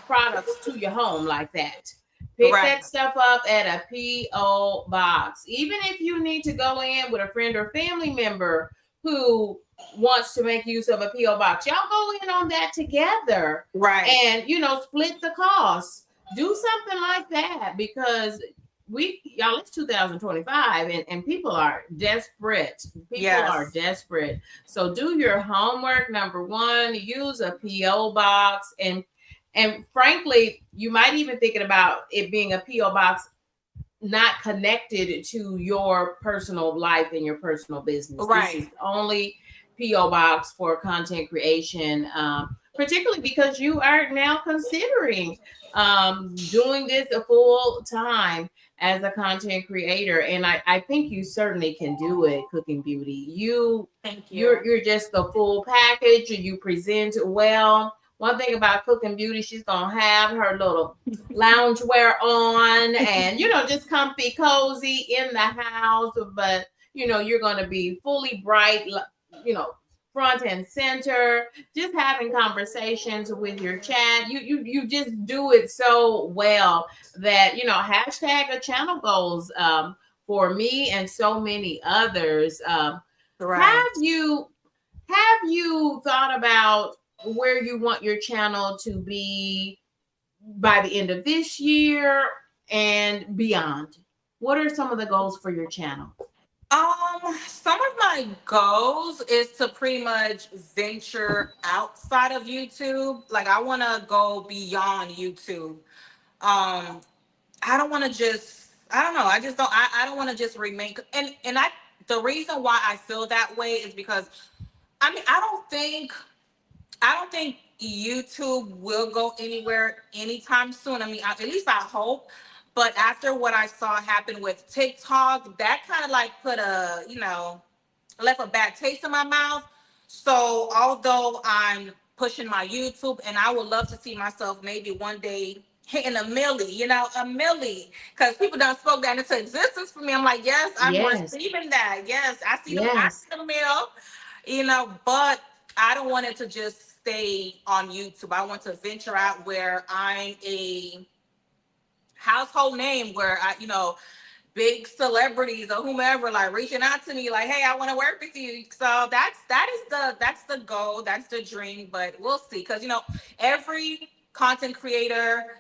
Speaker 1: products to your home like that. Pick
Speaker 2: right,
Speaker 1: that stuff up at a PO box. Even if you need to go in with a friend or family member who wants to make use of a PO box, y'all go in on that together
Speaker 2: right,
Speaker 1: and split the cost. Do something like that because y'all, it's 2025 and people are desperate. People are
Speaker 2: yes,
Speaker 1: desperate. So do your homework. Number one, use a PO box and frankly, you might even thinking about it being a PO box not connected to your personal life and your personal business. This is
Speaker 2: right,
Speaker 1: only PO box for content creation, particularly because you are now considering doing this a full time as a content creator, and I think you certainly can do it. Cooking Beauty,
Speaker 2: thank you.
Speaker 1: you're just the full package. You present well. One thing about Cooking Beauty, she's gonna have her little loungewear on and just comfy cozy in the house, but you're going to be fully bright, you know front and center, just having conversations with your chat. You just do it so well that hashtag a channel goals for me and so many others.
Speaker 2: Right.
Speaker 1: Have you thought about where you want your channel to be by the end of this year and beyond? What are some of the goals for your channel?
Speaker 2: Some of my goals is to pretty much venture outside of YouTube. Like I want to go beyond YouTube. Um, I don't want to just, I don't know. I just don't, I don't want to just remain. And the reason why I feel that way is because, I mean, I don't think YouTube will go anywhere anytime soon. I mean, at least I hope. But after what I saw happen with TikTok, that kind of like put a, left a bad taste in my mouth. So although I'm pushing my YouTube, and I would love to see myself maybe one day hitting a millie, a millie, because people done spoke that into existence for me. I'm like, yes, I'm
Speaker 1: Yes.
Speaker 2: receiving that. Yes, I
Speaker 1: Yes.
Speaker 2: see the mill, but I don't want it to just stay on YouTube. I want to venture out where I'm a household name, where big celebrities or whomever like reaching out to me like, hey, I want to work with you. So that's the goal, that's the dream, but we'll see. Because every content creator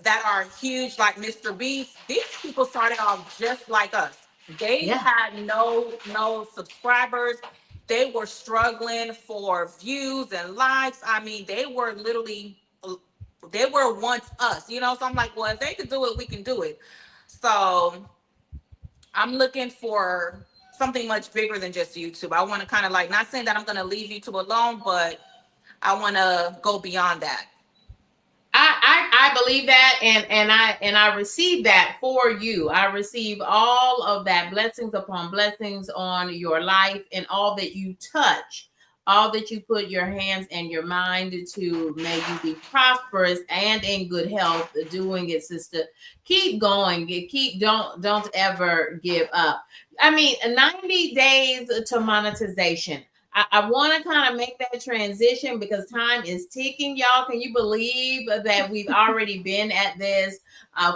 Speaker 2: that are huge like Mr. Beast, these people started off just like us. They
Speaker 1: Yeah.
Speaker 2: had no subscribers. They were struggling for views and likes. I mean, they were once us, so I'm like, well, if they could do it, we can do it. So I'm looking for something much bigger than just YouTube. I want to kind of like, not saying that I'm going to leave YouTube alone, but I want to go beyond that.
Speaker 1: I believe that, and I receive that for you. I receive all of that, blessings upon blessings on your life, and all that you touch, all that you put your hands and your mind to. May you be prosperous and in good health doing it, sister. Keep going. Keep, don't ever give up. I mean, 90 days to monetization. I want to kind of make that transition because time is ticking, y'all. Can you believe that we've already been at this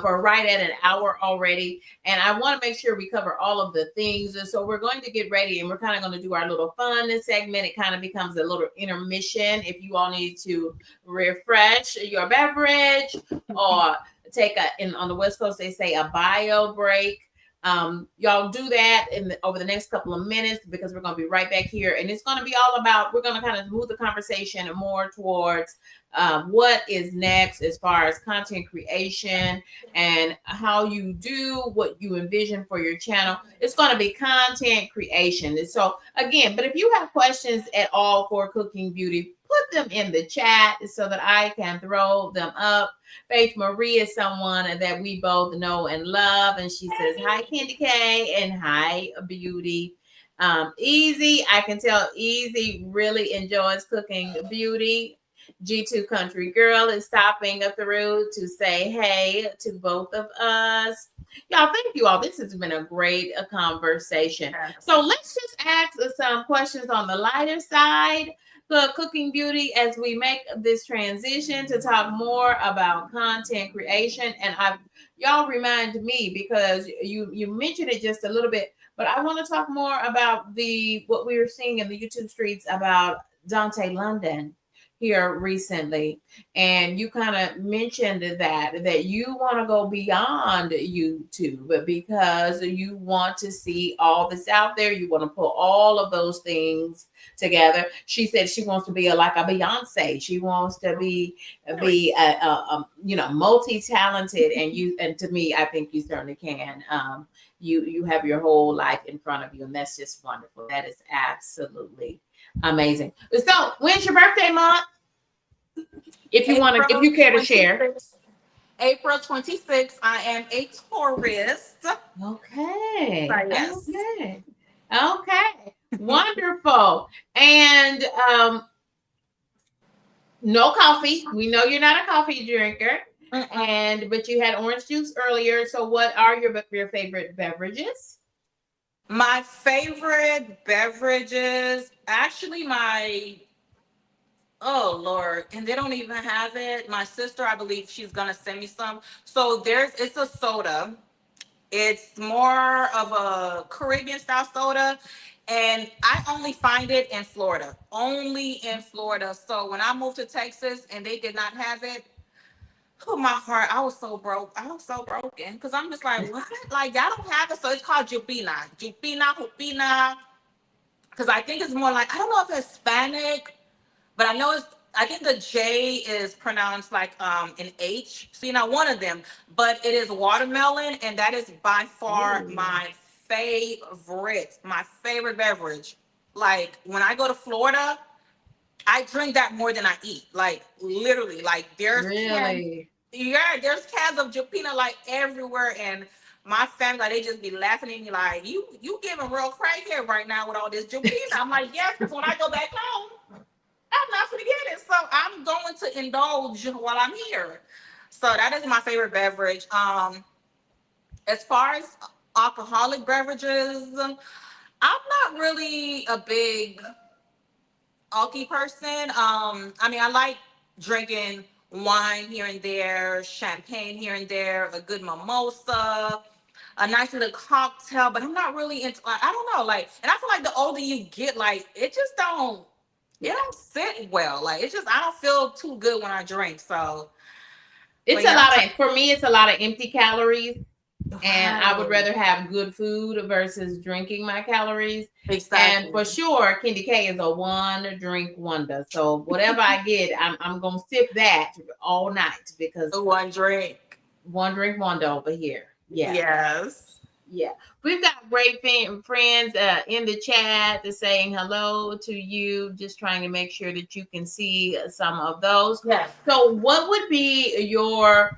Speaker 1: for right at an hour already? And I want to make sure we cover all of the things. And so we're going to get ready, and we're kind of going to do our little fun segment. It kind of becomes a little intermission if you all need to refresh your beverage or take on the West Coast, they say a bio break. Y'all do that over the next couple of minutes because we're going to be right back here, and it's going to be all about, we're going to kind of move the conversation more towards what is next as far as content creation and how you do what you envision for your channel. It's going to be content creation. And so again, but if you have questions at all for Cooking Beauty, put them in the chat so that I can throw them up. Faith Marie is someone that we both know and love, and she says, "Hi, KendyK," and "Hi, Beauty." Easy, I can tell Easy really enjoys Cooking Beauty. G2 Country Girl is stopping through to say hey to both of us. Y'all, thank you all. This has been a great conversation. So let's just ask some questions on the lighter side. The Cooking Beauty, as we make this transition to talk more about content creation. And y'all remind me, because you mentioned it just a little bit, but I want to talk more about what we were seeing in the YouTube streets about Dante London here recently. And you kind of mentioned that you want to go beyond YouTube because you want to see all this out there. You want to put all of those things together. She said she wants to be like a Beyonce. She wants to be multi-talented, and to me, I think you certainly can. You have your whole life in front of you, and that's just wonderful. That is absolutely amazing. So, when's your birthday month? If you care to share.
Speaker 2: April 26th. I am a Taurus.
Speaker 1: Okay.
Speaker 2: Yes.
Speaker 1: Okay. Wonderful. And no coffee. We know you're not a coffee drinker. But you had orange juice earlier. So what are your favorite beverages?
Speaker 2: My favorite beverages, actually, oh Lord, and they don't even have it. My sister, I believe she's gonna send me some. So it's a soda. It's more of a Caribbean style soda. And I only find it in Florida. Only in Florida. So when I moved to Texas and they did not have it, oh my heart, I was so broke. I was so broken. Because I'm just like, what? Like, y'all don't have it. So it's called Jupina. Jupina. Because I think it's more like, I don't know if it's Hispanic, but I know I think the J is pronounced like an H. So you're not one of them, but it is watermelon, and that is by far
Speaker 1: Ooh,
Speaker 2: my favorite beverage. Like when I go to Florida, I drink that more than I eat. Like literally, like
Speaker 1: really?
Speaker 2: there's cans of Japina like everywhere, and my family like they just be laughing at me like you giving real crackhead right now with all this Japina. I'm like yes, because when I go back home, I'm not gonna get it. So I'm going to indulge while I'm here. So that is my favorite beverage. As far as alcoholic beverages, I'm not really a big alky person. I mean, I like drinking wine here and there, champagne here and there, a good mimosa, a nice little cocktail. But I'm not really into. Like, I don't know. Like, and I feel like the older you get, like it just don't. It don't sit well. Like it just. I don't feel too good when I drink. So,
Speaker 1: It's
Speaker 2: but
Speaker 1: a
Speaker 2: yeah,
Speaker 1: lot of, for me, it's a lot of empty calories. And I would
Speaker 2: right.
Speaker 1: rather have good food versus drinking my calories. And
Speaker 2: Exactly.
Speaker 1: for sure, KendyK is a one drink wonder. So whatever I get, I'm gonna sip that all night because
Speaker 2: One drink.
Speaker 1: one drink wonder over here. Yeah.
Speaker 2: Yes.
Speaker 1: Yeah, we've got great friends in the chat that's saying hello to you. Just trying to make sure that you can see some of those.
Speaker 2: Yes.
Speaker 1: So, what would be your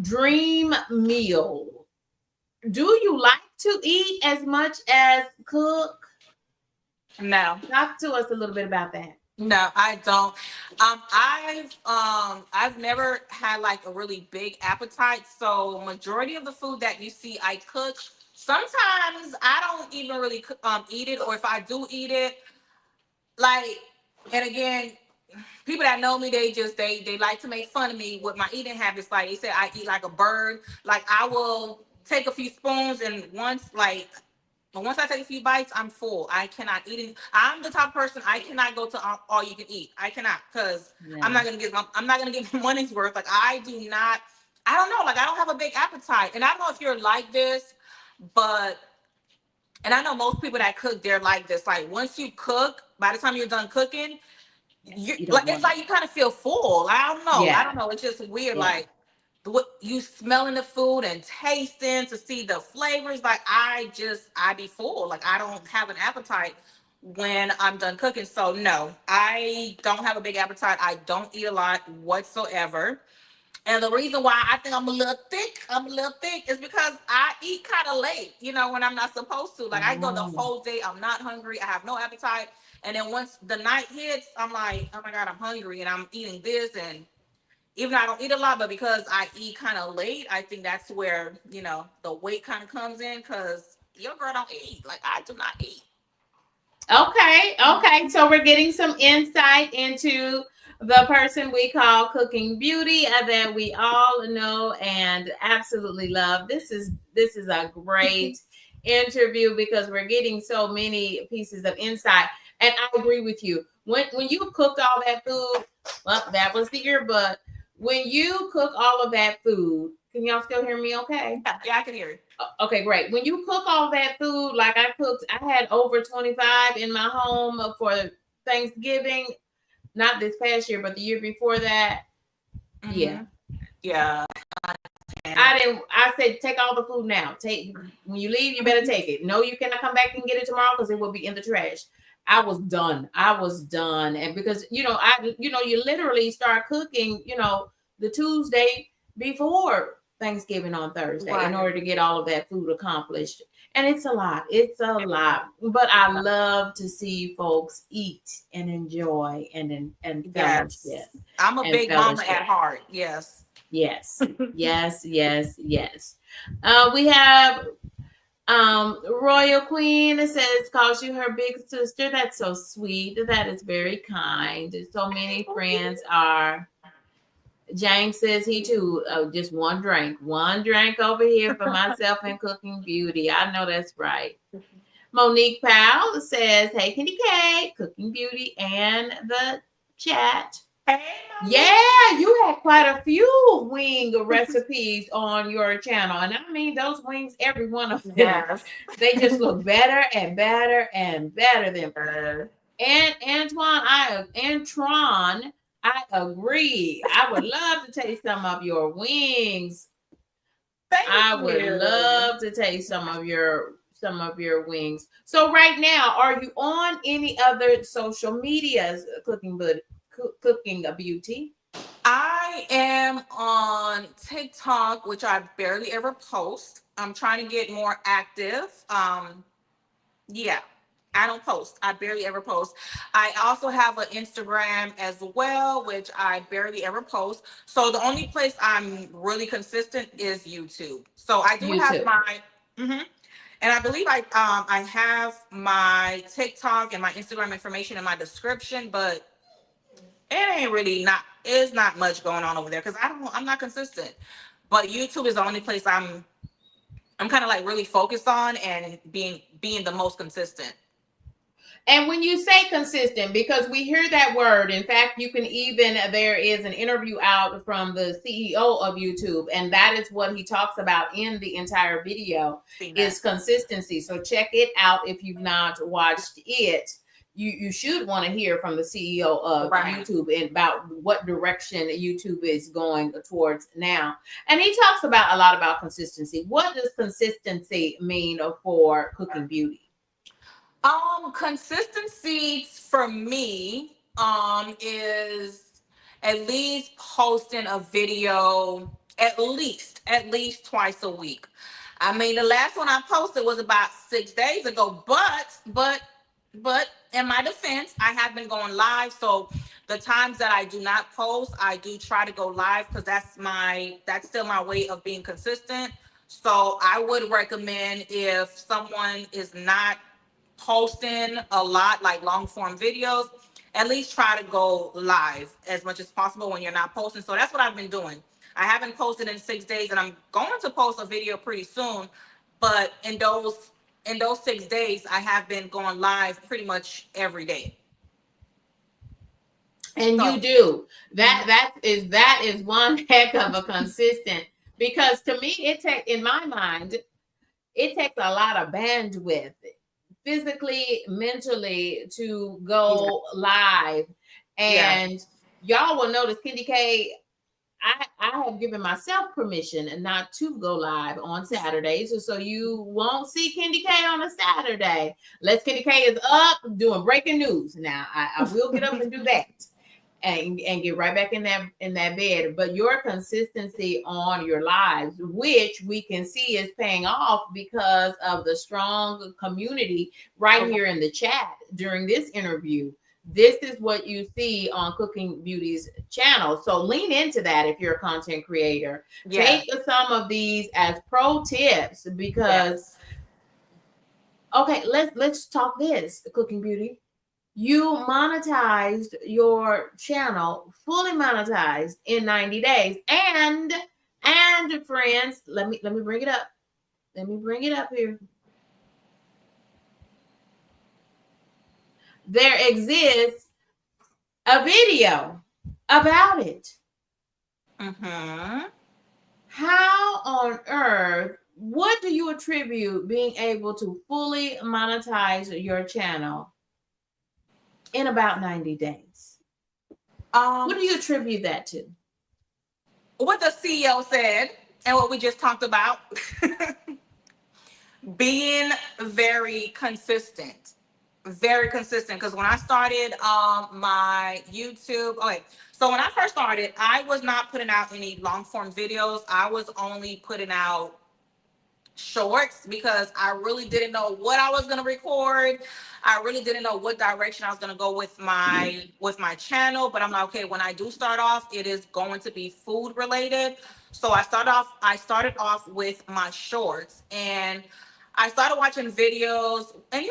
Speaker 1: dream meal? Do you like to eat as much as cook?
Speaker 2: No.
Speaker 1: Talk to us a little bit about that.
Speaker 2: No, I don't. I've never had like a really big appetite. So majority of the food that you see I cook, sometimes I don't even really eat it, or if I do eat it, like, and again, people that know me, they like to make fun of me with my eating habits. Like they say I eat like a bird. Like I will take a few spoons, and once I take a few bites, I'm full. I cannot eat it. I'm the type of person I cannot go to all you can eat. I cannot, because
Speaker 1: Yeah.
Speaker 2: I'm not gonna get my money's worth. Like I do not. I don't know. Like I don't have a big appetite, and I don't know if you're like this, but and I know most people that cook, they're like this. Like once you cook, by the time you're done cooking, you
Speaker 1: You don't
Speaker 2: like it's
Speaker 1: want it.
Speaker 2: like you kind of feel full. I don't know. I
Speaker 1: Yeah.
Speaker 2: don't know. It's just weird.
Speaker 1: Yeah.
Speaker 2: Like what you smelling the food and tasting to see the flavors. Like I be full. Like I don't have an appetite when I'm done cooking. So no, I don't have a big appetite. I don't eat a lot whatsoever. And the reason why I think I'm a little thick, is because I eat kind of late, when I'm not supposed to. Like I go the
Speaker 1: Oh.
Speaker 2: whole day, I'm not hungry, I have no appetite. And then once the night hits, I'm like, oh my God, I'm hungry and I'm eating this. And even though I don't eat a lot, but because I eat kind of late, I think that's where, the weight kind of comes in, because your girl don't eat. Like I do not eat.
Speaker 1: Okay, okay. So we're getting some insight into the person we call Cooking Beauty that we all know and absolutely love. This is a great interview because we're getting so many pieces of insight. And I agree with you. When you cooked all that food, well, that was the earbud. When you cook all of that food, can y'all still hear me okay?
Speaker 2: Yeah, yeah, I can hear it.
Speaker 1: Okay, great. When you cook all that food, like I cooked, I had over 25 in my home for Thanksgiving, not this past year, but the year before that. Yeah.
Speaker 2: Mm-hmm. Yeah.
Speaker 1: I said, take all the food now. When you leave, you better take it. No, you cannot come back and get it tomorrow because it will be in the trash. I was done. I was done. And because, you literally start cooking, the Tuesday before Thanksgiving on Thursday in
Speaker 2: Right.
Speaker 1: order to get all of that food accomplished. And it's a lot. It's a lot. But I love to see folks eat and enjoy and fellowship
Speaker 2: Yes. I'm a
Speaker 1: and
Speaker 2: big mama
Speaker 1: fellowship.
Speaker 2: at heart. Yes.
Speaker 1: Yes, yes, yes, yes. We have Royal Queen that says calls you her big sister. That's so sweet. That is very kind. So many friends are. James says he too. Just one drink over here for myself and Cooking Beauty. I know that's right. Monique Powell says, "Hey, Kenny K, Cooking Beauty, and the chat."
Speaker 2: Hey,
Speaker 1: Yeah, you had quite a few wing recipes on your channel. And I mean those wings, every one of them.
Speaker 2: yes.
Speaker 1: They just look better and better and better than
Speaker 2: Uh,
Speaker 1: And Antron, I agree. I would love to taste some of your wings.
Speaker 2: Thank
Speaker 1: I would
Speaker 2: you.
Speaker 1: love to taste some of your wings. So right now, are you on any other social medias, cooking a beauty?
Speaker 2: I am on TikTok, which I barely ever post. I'm trying to get more active. Yeah, I don't post. I barely ever post. I also have an Instagram as well, which I barely ever post. So the only place I'm really consistent is YouTube. So I do have
Speaker 1: YouTube.
Speaker 2: my, mhm. And I believe I have my TikTok and my Instagram information in my description, but it ain't really not. It's not much going on over there because I'm not consistent. But YouTube is the only place I'm kind of like really focused on and being the most consistent.
Speaker 1: And when you say consistent, because we hear that word, in fact, you can even, there is an interview out from the CEO of YouTube, and that is what he talks about in the entire video
Speaker 2: Seen that.
Speaker 1: is consistency. So check it out if you've not watched it. You should want to hear from the CEO of
Speaker 2: Right.
Speaker 1: YouTube and about what direction YouTube is going towards now. And he talks about a lot about consistency. What does consistency mean for cooking beauty?
Speaker 2: Consistency for me, is at least posting a video at least twice a week. I mean, the last one I posted was about 6 days ago, but in my defense, I have been going live. So the times that I do not post, I do try to go live because that's still my way of being consistent. So I would recommend if someone is not posting a lot, like long form videos, at least try to go live as much as possible when you're not posting. So that's what I've been doing. I haven't posted in 6 days, and I'm going to post a video pretty soon. But in those 6 days, I have been going live pretty much every day.
Speaker 1: And you
Speaker 2: So
Speaker 1: do that.
Speaker 2: mhm,
Speaker 1: That is one heck of a consistent, because to me it takes, in my mind, it takes a lot of bandwidth, physically, mentally, to
Speaker 2: yeah,
Speaker 1: go live.
Speaker 2: yeah.
Speaker 1: And y'all will notice, KendyK, I have given myself permission not to go live on Saturdays, so you won't see KendyK on a Saturday unless KendyK is up doing breaking news. Now I will get up and do that, and get right back in that bed. But your consistency on your lives, which we can see is paying off because of the strong community right
Speaker 2: Okay.
Speaker 1: here in the chat during this interview. This is what you see on Cooking Beauty's channel. So lean into that if you're a content creator.
Speaker 2: Yeah.
Speaker 1: Take some of these as pro tips because,
Speaker 2: Yes.
Speaker 1: okay, let's talk this, Cooking Beauty. You monetized your channel, fully monetized in 90 days. And friends, let me bring it up. Let me bring it up here. There exists a video about it.
Speaker 2: Mm-hmm.
Speaker 1: How on earth, what do you attribute being able to fully monetize your channel in about 90 days? What
Speaker 2: Um,
Speaker 1: do you attribute that to?
Speaker 2: what the CEO said and what we just talked about, being very consistent, very consistent. Because when I started my YouTube, okay, so when I first started, I was not putting out any long form videos. I was only putting out shorts because I really didn't know what I was going to record. I really didn't know what direction I was going to go with my channel, but I'm like, okay, when I do start off, it is going to be food related. So I started off with my shorts, and I started watching videos. And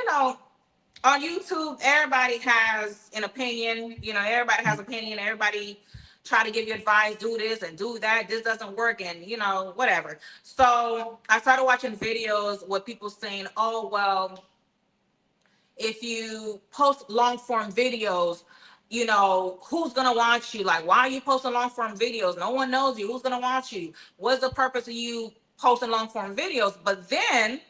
Speaker 2: on YouTube, everybody has an opinion. Everybody has opinion. Everybody try to give you advice, do this and do that. This doesn't work, and whatever. So I started watching videos with people saying, "Oh, well, if you post long form videos, who's gonna watch you? Like, why are you posting long form videos? No one knows you. Who's gonna watch you? What's the purpose of you posting long form videos?" But then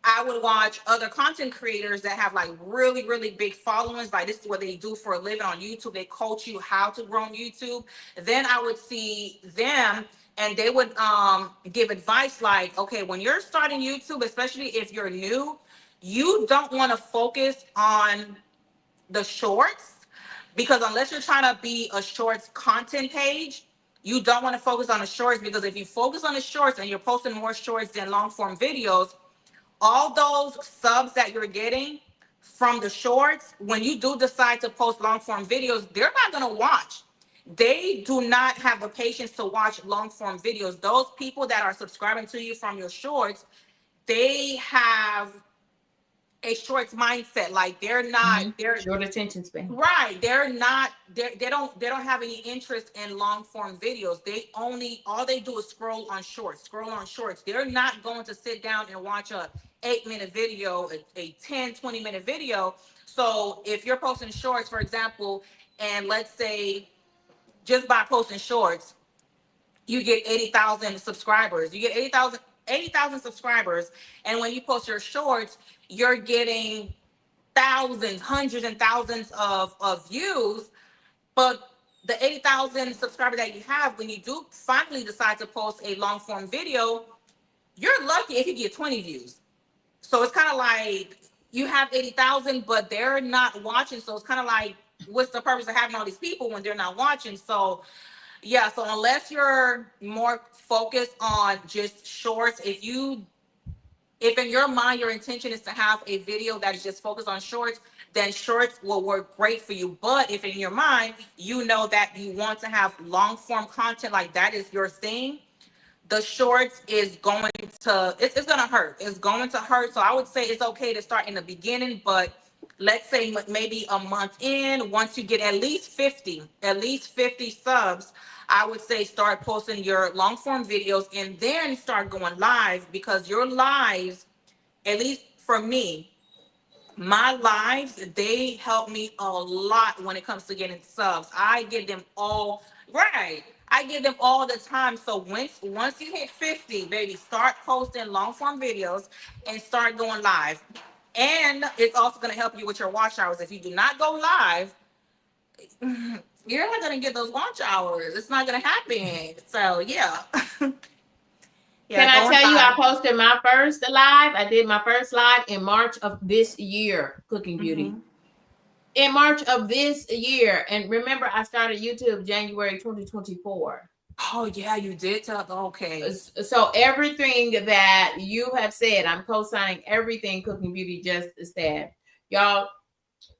Speaker 2: I would watch other content creators that have like really, really big followings. Like this is what they do for a living on YouTube. They coach you how to grow on YouTube. Then I would see them and they would give advice like, okay, when you're starting YouTube, especially if you're new, you don't want to focus on the shorts because unless you're trying to be a shorts content page, you don't want to focus on the shorts because if you focus on the shorts and you're posting more shorts than long form videos, all those subs that you're getting from the shorts, when you do decide to post long form videos, they're not going to watch. They do not have the patience to watch long form videos. Those people that are subscribing to you from your shorts, they have a shorts mindset. Like they're
Speaker 1: Short attention span.
Speaker 2: right. They don't have any interest in long form videos. They only all they do is scroll on shorts. They're not going to sit down and watch a 8 minute video, a 10-20 minute video. So if you're posting shorts, for example, and let's say just by posting shorts, you get 80,000 subscribers. You get 80,000 subscribers. And when you post your shorts, you're getting thousands, hundreds and thousands of views. But the 80,000 subscribers that you have, when you do finally decide to post a long form video, you're lucky if you get 20 views. So it's kind of like you have 80,000, but they're not watching. So it's kind of like, what's the purpose of having all these people when they're not watching? So yeah, so unless you're more focused on just shorts, if in your mind your intention is to have a video that is just focused on shorts, then shorts will work great for you. But if in your mind you know that you want to have long form content, like that is your thing, the shorts is going to it's going to hurt. It's going to hurt. So I would say it's okay to start in the beginning, but let's say maybe a month in, once you get at least 50 subs, I would say start posting your long form videos and then start going live because your lives, at least for me, my lives, they help me a lot when it comes to getting subs. I get them all right. I get them all the time. So once you hit 50, baby, start posting long form videos and start going live. And it's also going to help you with your watch hours. If you do not go live, you're not going to get those watch hours. It's not going to happen. So yeah.
Speaker 1: Can
Speaker 2: Yeah,
Speaker 1: I
Speaker 2: going
Speaker 1: tell you, I
Speaker 2: live.
Speaker 1: posted my first live? I did my first live in March of this year, Cooking Beauty.
Speaker 2: Hmm.
Speaker 1: In March of this year. And remember, I started YouTube January 2024.
Speaker 2: Oh yeah, you did tell. Okay.
Speaker 1: So everything that you have said, I'm co-signing everything Cooking Beauty just said. Y'all,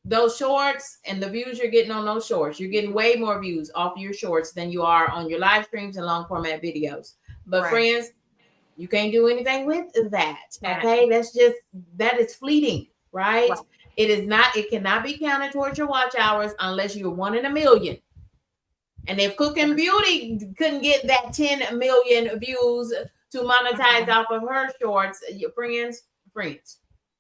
Speaker 1: those shorts and the views you're getting on those shorts, you're getting way more views off your shorts than you are on your live streams and long format videos. But
Speaker 2: Right.
Speaker 1: friends, you can't do anything with that.
Speaker 2: That.
Speaker 1: Okay. That is fleeting, right?
Speaker 2: Right.
Speaker 1: It cannot be counted towards your watch hours unless you're one in a million. And if Cooking
Speaker 2: Yes.
Speaker 1: Beauty couldn't get that 10 million views to monetize
Speaker 2: Mhm.
Speaker 1: off of her shorts, your friends,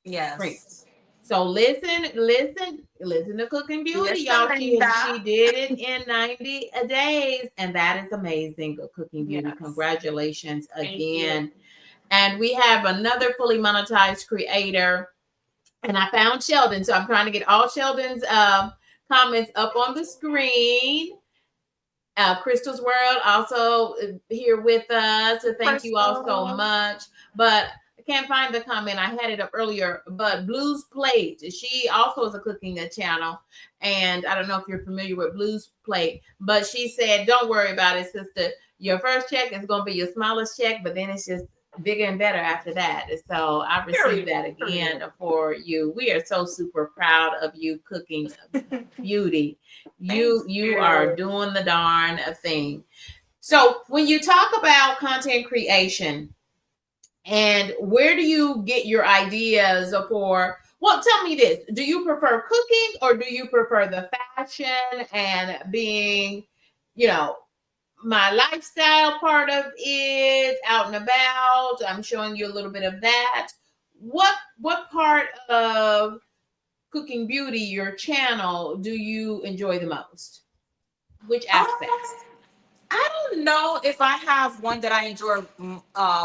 Speaker 2: Yes.
Speaker 1: friends. So listen to Cooking Beauty,
Speaker 2: Listen,
Speaker 1: y'all. She
Speaker 2: Linda.
Speaker 1: did it in 90 days, and that is amazing. Cooking Beauty,
Speaker 2: Yes.
Speaker 1: congratulations
Speaker 2: Thank you.
Speaker 1: again. And we have another fully monetized creator, and I found Sheldon, so I'm trying to get all Sheldon's comments up on the screen. Crystal's World also here with us. So thank you all so
Speaker 2: Crystal.
Speaker 1: much. But I can't find the comment. I had it up earlier. But Blues Plate, she also is a cooking channel. And I don't know if you're familiar with Blues Plate, but she said, don't worry about it, sister. Your first check is going to be your smallest check, but then it's just bigger and better after that. So I received
Speaker 2: Period.
Speaker 1: that again
Speaker 2: Period.
Speaker 1: for you. We are so super proud of you, Cooking Beauty.
Speaker 2: Thank
Speaker 1: You are
Speaker 2: you.
Speaker 1: doing the darn thing. So when you talk about content creation and where do you get your ideas for, well, tell me this, do you prefer cooking or do you prefer the fashion and being, you know, my lifestyle part of it, out and about? I'm showing you a little bit of that. What part of Cooking Beauty, your channel, do you enjoy the most? Which
Speaker 2: Um,
Speaker 1: aspects?
Speaker 2: I don't know if I have one that I enjoy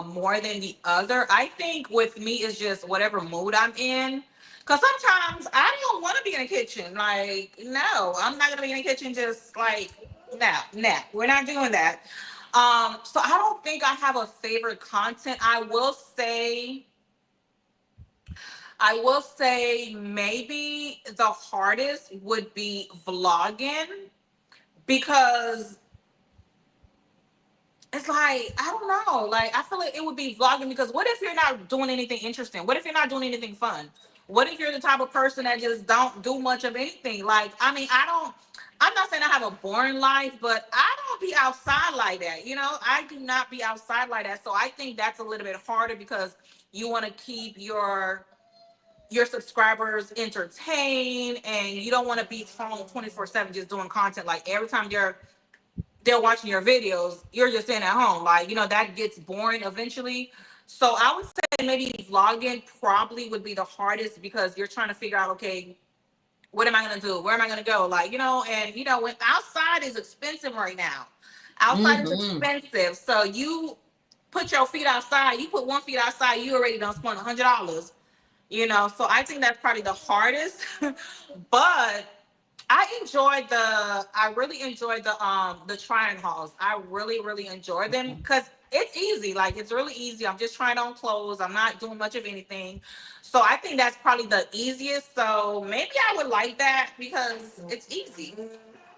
Speaker 2: more than the other. I think with me it's just whatever mood I'm in. Cause sometimes I don't want to be in the kitchen. Like, no, I'm not gonna be in the kitchen. Just like, no, no, we're not doing that. So I don't think I have a favorite content. I will say maybe the hardest would be vlogging because it's like I don't know. Like I feel like it would be vlogging because what if you're not doing anything interesting? What if you're not doing anything fun? What if you're the type of person that just don't do much of anything? Like I mean, I don't. I'm not saying I have a boring life, but I don't be outside like that. You know, I do not be outside like that. So I think that's a little bit harder because you want to keep your subscribers entertained and you don't want to be home 24/7 just doing content. Like every time they're watching your videos, you're just sitting at home. Like, that gets boring eventually. So I would say maybe vlogging probably would be the hardest because you're trying to figure out, okay, what am I gonna do? Where am I gonna go? Like, and when outside is expensive right now. Outside is
Speaker 1: Mm-hmm.
Speaker 2: expensive. So you put your feet outside, you put one feet outside, you already done spent $100. So I think that's probably the hardest. But I really enjoyed the trying hauls. I really, really enjoy them
Speaker 1: Okay.
Speaker 2: because it's easy. Like it's really easy. I'm just trying on clothes. I'm not doing much of anything. So I think that's probably the easiest. So maybe I would like that because it's easy.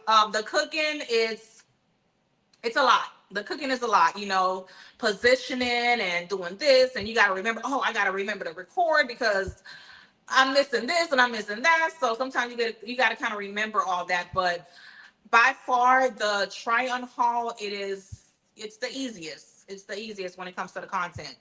Speaker 2: The cooking is it's a lot. The cooking is a lot, positioning and doing this, and you gotta remember, oh, I gotta remember to record because I'm missing this and I'm missing that. So sometimes you got to kind of remember all that. But by far, the try on haul it's the easiest. It's the easiest when it comes to the content.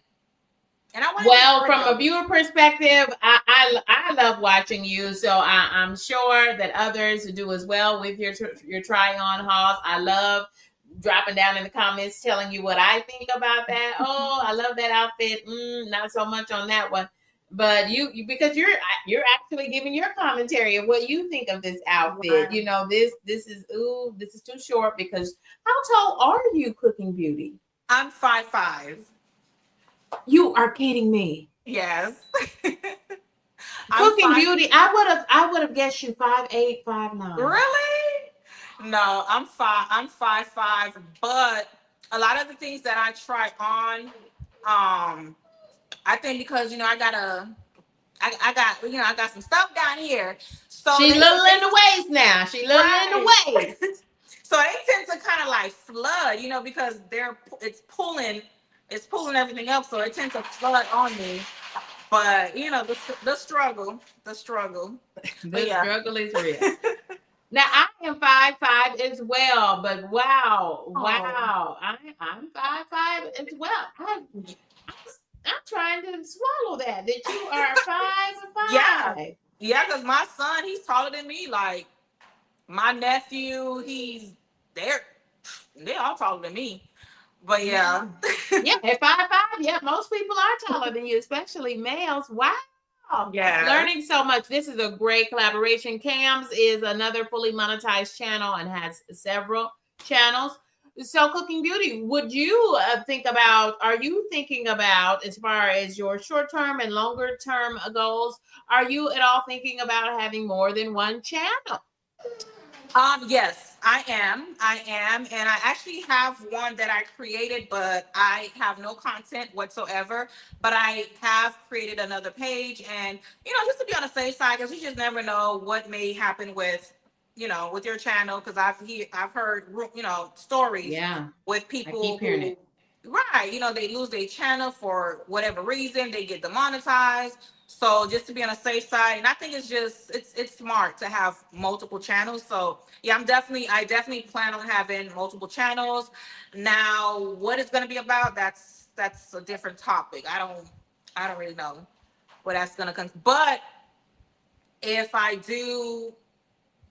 Speaker 2: And I wanted to
Speaker 1: Well,
Speaker 2: try
Speaker 1: from a
Speaker 2: those.
Speaker 1: viewer perspective, I love watching you, so I'm sure that others do as well with your try on hauls. I love dropping down in the comments telling you what I think about that. Oh, I love that outfit. Not so much on that one, but because you're actually giving your commentary of what you think of this outfit.
Speaker 2: Right.
Speaker 1: This is too short because how tall are you, Cooking Beauty?
Speaker 2: I'm 5'5".
Speaker 1: You are kidding me.
Speaker 2: Yes. I'm
Speaker 1: Cooking
Speaker 2: five.
Speaker 1: Beauty, I would have guessed you 5'8", 5'9".
Speaker 2: Really? No, I'm 5'5", but a lot of the things that I try on, I think because I got I got some stuff down here, so
Speaker 1: She little in
Speaker 2: they
Speaker 1: the waist now. She little in the
Speaker 2: right.
Speaker 1: waist.
Speaker 2: So they tend to kind of like flood, because it's pulling everything up, so it tends to flood on me. But the struggle. But
Speaker 1: The
Speaker 2: yeah.
Speaker 1: struggle is real. Now I am 5'5" as well, but wow,
Speaker 2: Oh.
Speaker 1: wow, I'm 5'5" as well. I'm trying to swallow that you are five
Speaker 2: Yeah,
Speaker 1: five.
Speaker 2: yeah, because my son, he's taller than me. Like my nephew, they're all taller than me. But
Speaker 1: Yeah.
Speaker 2: yeah.
Speaker 1: Yeah, at 5'5", yeah, most people are taller than you, especially males. Wow.
Speaker 2: Yeah.
Speaker 1: Learning so much. This is a great collaboration. Cams is another fully monetized channel and has several channels. So, Cooking Beauty, are you thinking about, as far as your short term and longer term goals, are you at all thinking about having more than one channel?
Speaker 2: Yes, I am. I am. And I actually have one that I created, but I have no content whatsoever. But I have created another page. And, just to be on the safe side, because you just never know what may happen with your channel. Because I've heard, stories
Speaker 1: Yeah,
Speaker 2: with
Speaker 1: I
Speaker 2: people
Speaker 1: keep hearing
Speaker 2: who,
Speaker 1: it.
Speaker 2: right, they lose their channel for whatever reason, they get demonetized. So just to be on a safe side, and I think it's smart to have multiple channels. So yeah, I definitely plan on having multiple channels. Now, what it's gonna be about, that's a different topic. I don't really know what that's gonna come. But if I do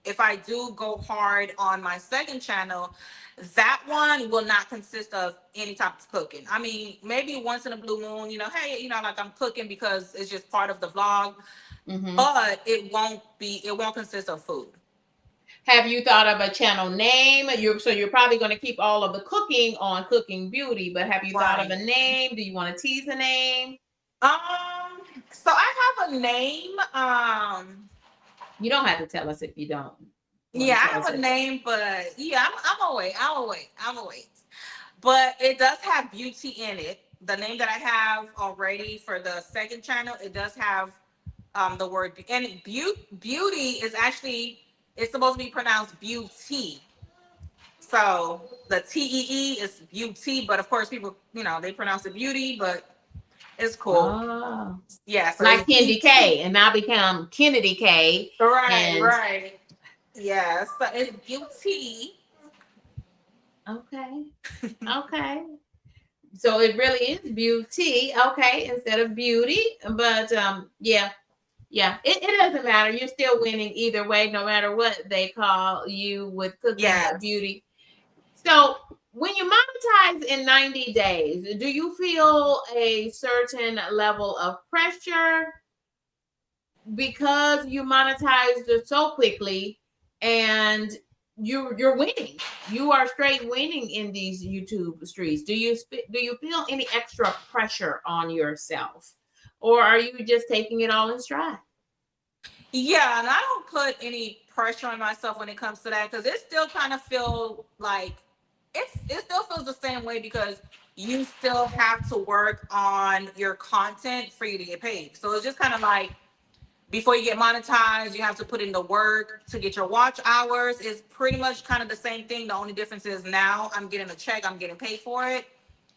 Speaker 2: if I do go hard on my second channel, that one will not consist of any type of cooking. I mean, maybe once in a blue moon, hey, like I'm cooking because it's just part of the vlog,
Speaker 1: Mm-hmm.
Speaker 2: but it won't consist of food.
Speaker 1: Have you thought of a channel name? You're probably going to keep all of the cooking on Cooking Beauty, but have you thought of a
Speaker 2: Right.
Speaker 1: name? Do you want to tease a name?
Speaker 2: So I have a name.
Speaker 1: You don't have to tell us if you don't want
Speaker 2: Yeah,
Speaker 1: to
Speaker 2: I
Speaker 1: tell us
Speaker 2: have a
Speaker 1: it.
Speaker 2: name, but yeah, I'm gonna wait. I'm gonna wait. But it does have beauty in it. The name that I have already for the second channel, it does have the word and beauty is actually, it's supposed to be pronounced beauty. So the TEE is beauty, but of course people, they pronounce it beauty, but it's cool.
Speaker 1: Oh,
Speaker 2: Yeah, so
Speaker 1: like
Speaker 2: it's beauty.
Speaker 1: KendyK, and now become KendyK.
Speaker 2: Right,
Speaker 1: And
Speaker 2: right. Yeah, so it's beauty.
Speaker 1: okay, okay. So it really is beauty, okay, instead of beauty. But yeah, yeah, it doesn't matter. You're still winning either way, no matter what they call you with Cooking
Speaker 2: Yes.
Speaker 1: Beauty. So when you monetize in 90 days, do you feel a certain level of pressure because you monetized it so quickly and you're winning? You are straight winning in these YouTube streets. Do you feel any extra pressure on yourself, or are you just taking it all in stride?
Speaker 2: Yeah, and I don't put any pressure on myself when it comes to that because it still kind of feel like it still feels the same way because you still have to work on your content for you to get paid. So it's just kind of like before you get monetized, you have to put in the work to get your watch hours. It's pretty much kind of the same thing. The only difference is now I'm getting a check, I'm getting paid for it.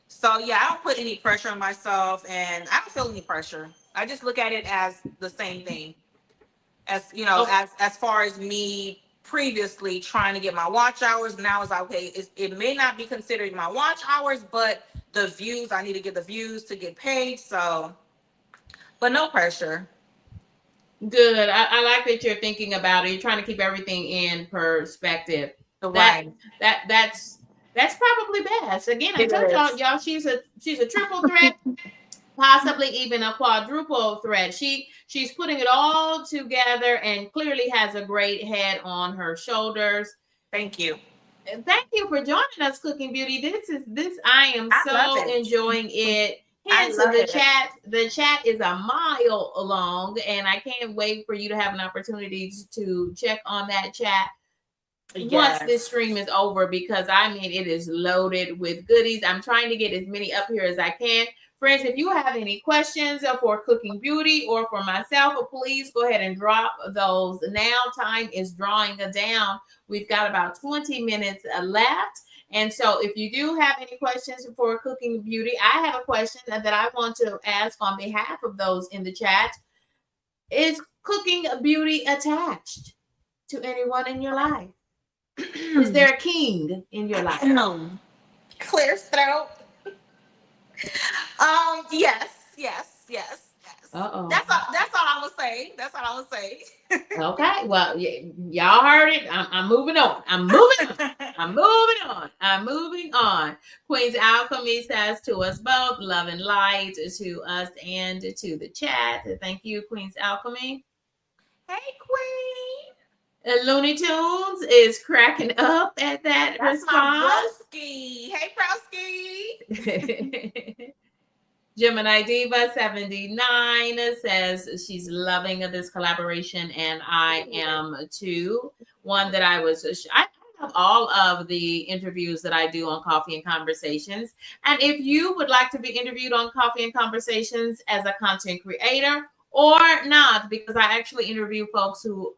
Speaker 2: So yeah, I don't put any pressure on myself and I don't feel any pressure. I just look at it as the same thing as
Speaker 1: Oh,
Speaker 2: as far as me previously trying to get my watch hours. Now it's okay, it may not be considered my watch hours, but the views, I need to get the views to get paid. So but no pressure.
Speaker 1: good. I like that you're thinking about it. You're trying to keep everything in perspective. That
Speaker 2: Right.
Speaker 1: that's probably best. Again, I
Speaker 2: It
Speaker 1: told y'all,
Speaker 2: is.
Speaker 1: y'all she's a triple threat, possibly even a quadruple threat. She's putting it all together and clearly has a great head on her shoulders.
Speaker 2: Thank you.
Speaker 1: And thank you for joining us, Cooking Beauty. This I am
Speaker 2: I love
Speaker 1: so
Speaker 2: it.
Speaker 1: enjoying it.
Speaker 2: I
Speaker 1: Hence,
Speaker 2: love it.
Speaker 1: the chat is a mile long, and I can't wait for you to have an opportunity to check on that chat once this
Speaker 2: Yes.
Speaker 1: stream is over, because I mean it is loaded with goodies. I'm trying to get as many up here as I can. Friends, if you have any questions for Cooking Beauty or for myself, please go ahead and drop those now. Time is drawing down. We've got about 20 minutes left. And so if you do have any questions for Cooking Beauty, I have a question that I want to ask on behalf of those in the chat. Is Cooking Beauty attached to anyone in your life? Is there a king in your life?
Speaker 2: Clear throat. Yes, yes, yes, yes.
Speaker 1: Uh-oh.
Speaker 2: That's all I would say. That's all I would say.
Speaker 1: Okay. Well, y'all heard it. I'm moving on. I'm moving on. I'm moving on. I'm moving on. Queen's Alchemy says to us both, love and light to us and to the chat. Thank you, Queen's Alchemy.
Speaker 2: Hey, Queen.
Speaker 1: Looney Tunes is cracking up at that
Speaker 2: That's my
Speaker 1: response.
Speaker 2: broski. Hey, broski.
Speaker 1: Gemini Diva 79 says she's loving this collaboration, and I am too. One that I love all of the interviews that I do on Coffee and Conversations. And if you would like to be interviewed on Coffee and Conversations as a content creator or not, because I actually interview folks who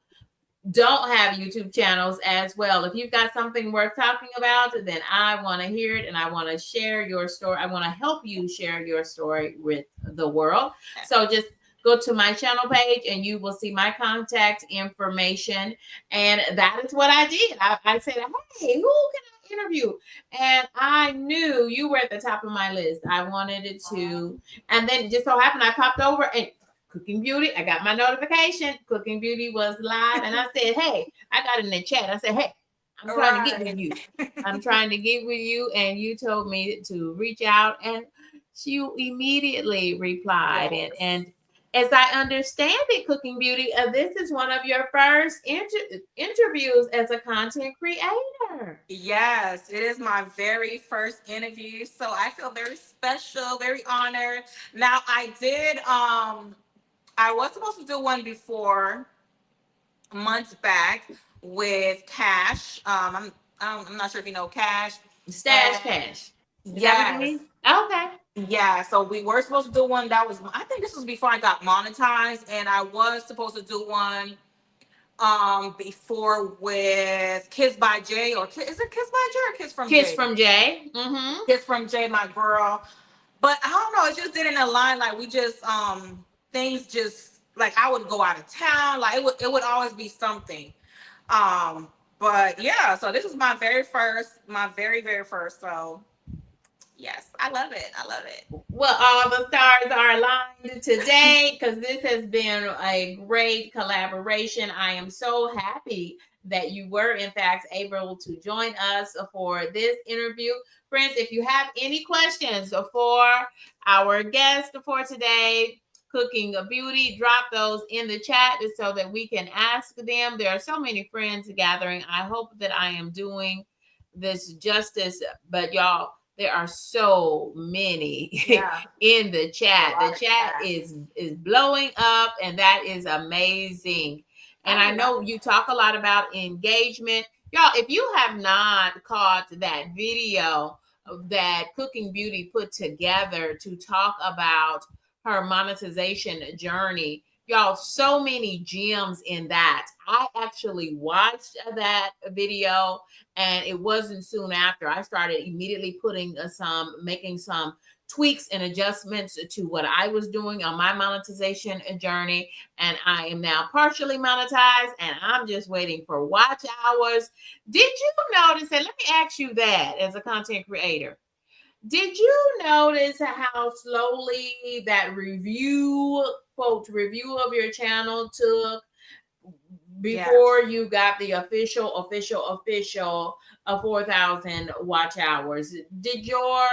Speaker 1: don't have YouTube channels as well. If you've got something worth talking about, then I want to hear it and I want to share your story. I want to help you share your story with the world. So just go to my channel page and you will see my contact information. And that is what I did. I said, hey, who can I interview? And I knew you were at the top of my list. I wanted it to. And then it just so happened I popped over and Cooking Beauty, I got my notification. Cooking Beauty was live, and I said, "Hey," I got in the chat. I said, "Hey, I'm trying to get with
Speaker 2: Right.
Speaker 1: you. I'm trying to get with you," and you told me to reach out, and she immediately replied, and
Speaker 2: Yes.
Speaker 1: and As I understand it, Cooking Beauty, this is one of your first interviews as a content creator.
Speaker 2: Yes, it is my very first interview, so I feel very special, very honored. Now, I was supposed to do one before months back with Cash. I'm not sure if you know Cash.
Speaker 1: Stash
Speaker 2: And
Speaker 1: Cash. Is that what you
Speaker 2: yes,
Speaker 1: mean? Okay.
Speaker 2: yeah. So we were supposed to do one. That was, I think this was before I got monetized, and I was supposed to do one before with Kiss by Jay, or is it Kiss by Jay or Kiss from
Speaker 1: Kiss
Speaker 2: Jay?
Speaker 1: from Jay. Mm-hmm.
Speaker 2: Kiss from Jay, my girl. But I don't know, it just didn't align. Like we just things just like I would go out of town. Like it would always be something. Um, but yeah, so this is my very first, my very, very first. So yes, I love it. I love it.
Speaker 1: Well, all the stars are aligned today because this has been a great collaboration. I am so happy that you were, in fact, able to join us for this interview. Friends, if you have any questions for our guest for today, Cooking Beauty, drop those in the chat so that we can ask them. There are so many friends gathering. I hope that I am doing this justice, but y'all, there are so many
Speaker 2: Yeah,
Speaker 1: in the
Speaker 2: a
Speaker 1: chat. The
Speaker 2: lot of
Speaker 1: chat
Speaker 2: that.
Speaker 1: is blowing up, and that is amazing. And
Speaker 2: Oh
Speaker 1: I
Speaker 2: yeah.
Speaker 1: know you talk a lot about engagement. Y'all, if you have not caught that video that Cooking Beauty put together to talk about her monetization journey, y'all, so many gems in that. I actually watched that video, and it wasn't soon after I started immediately putting making some tweaks and adjustments to what I was doing on my monetization journey. And I am now partially monetized, and I'm just waiting for watch hours. Did you notice, and let me ask you that as a content creator, did you notice how slowly that review of your channel took before
Speaker 2: Yes.
Speaker 1: you got the official 4,000 watch hours? Did your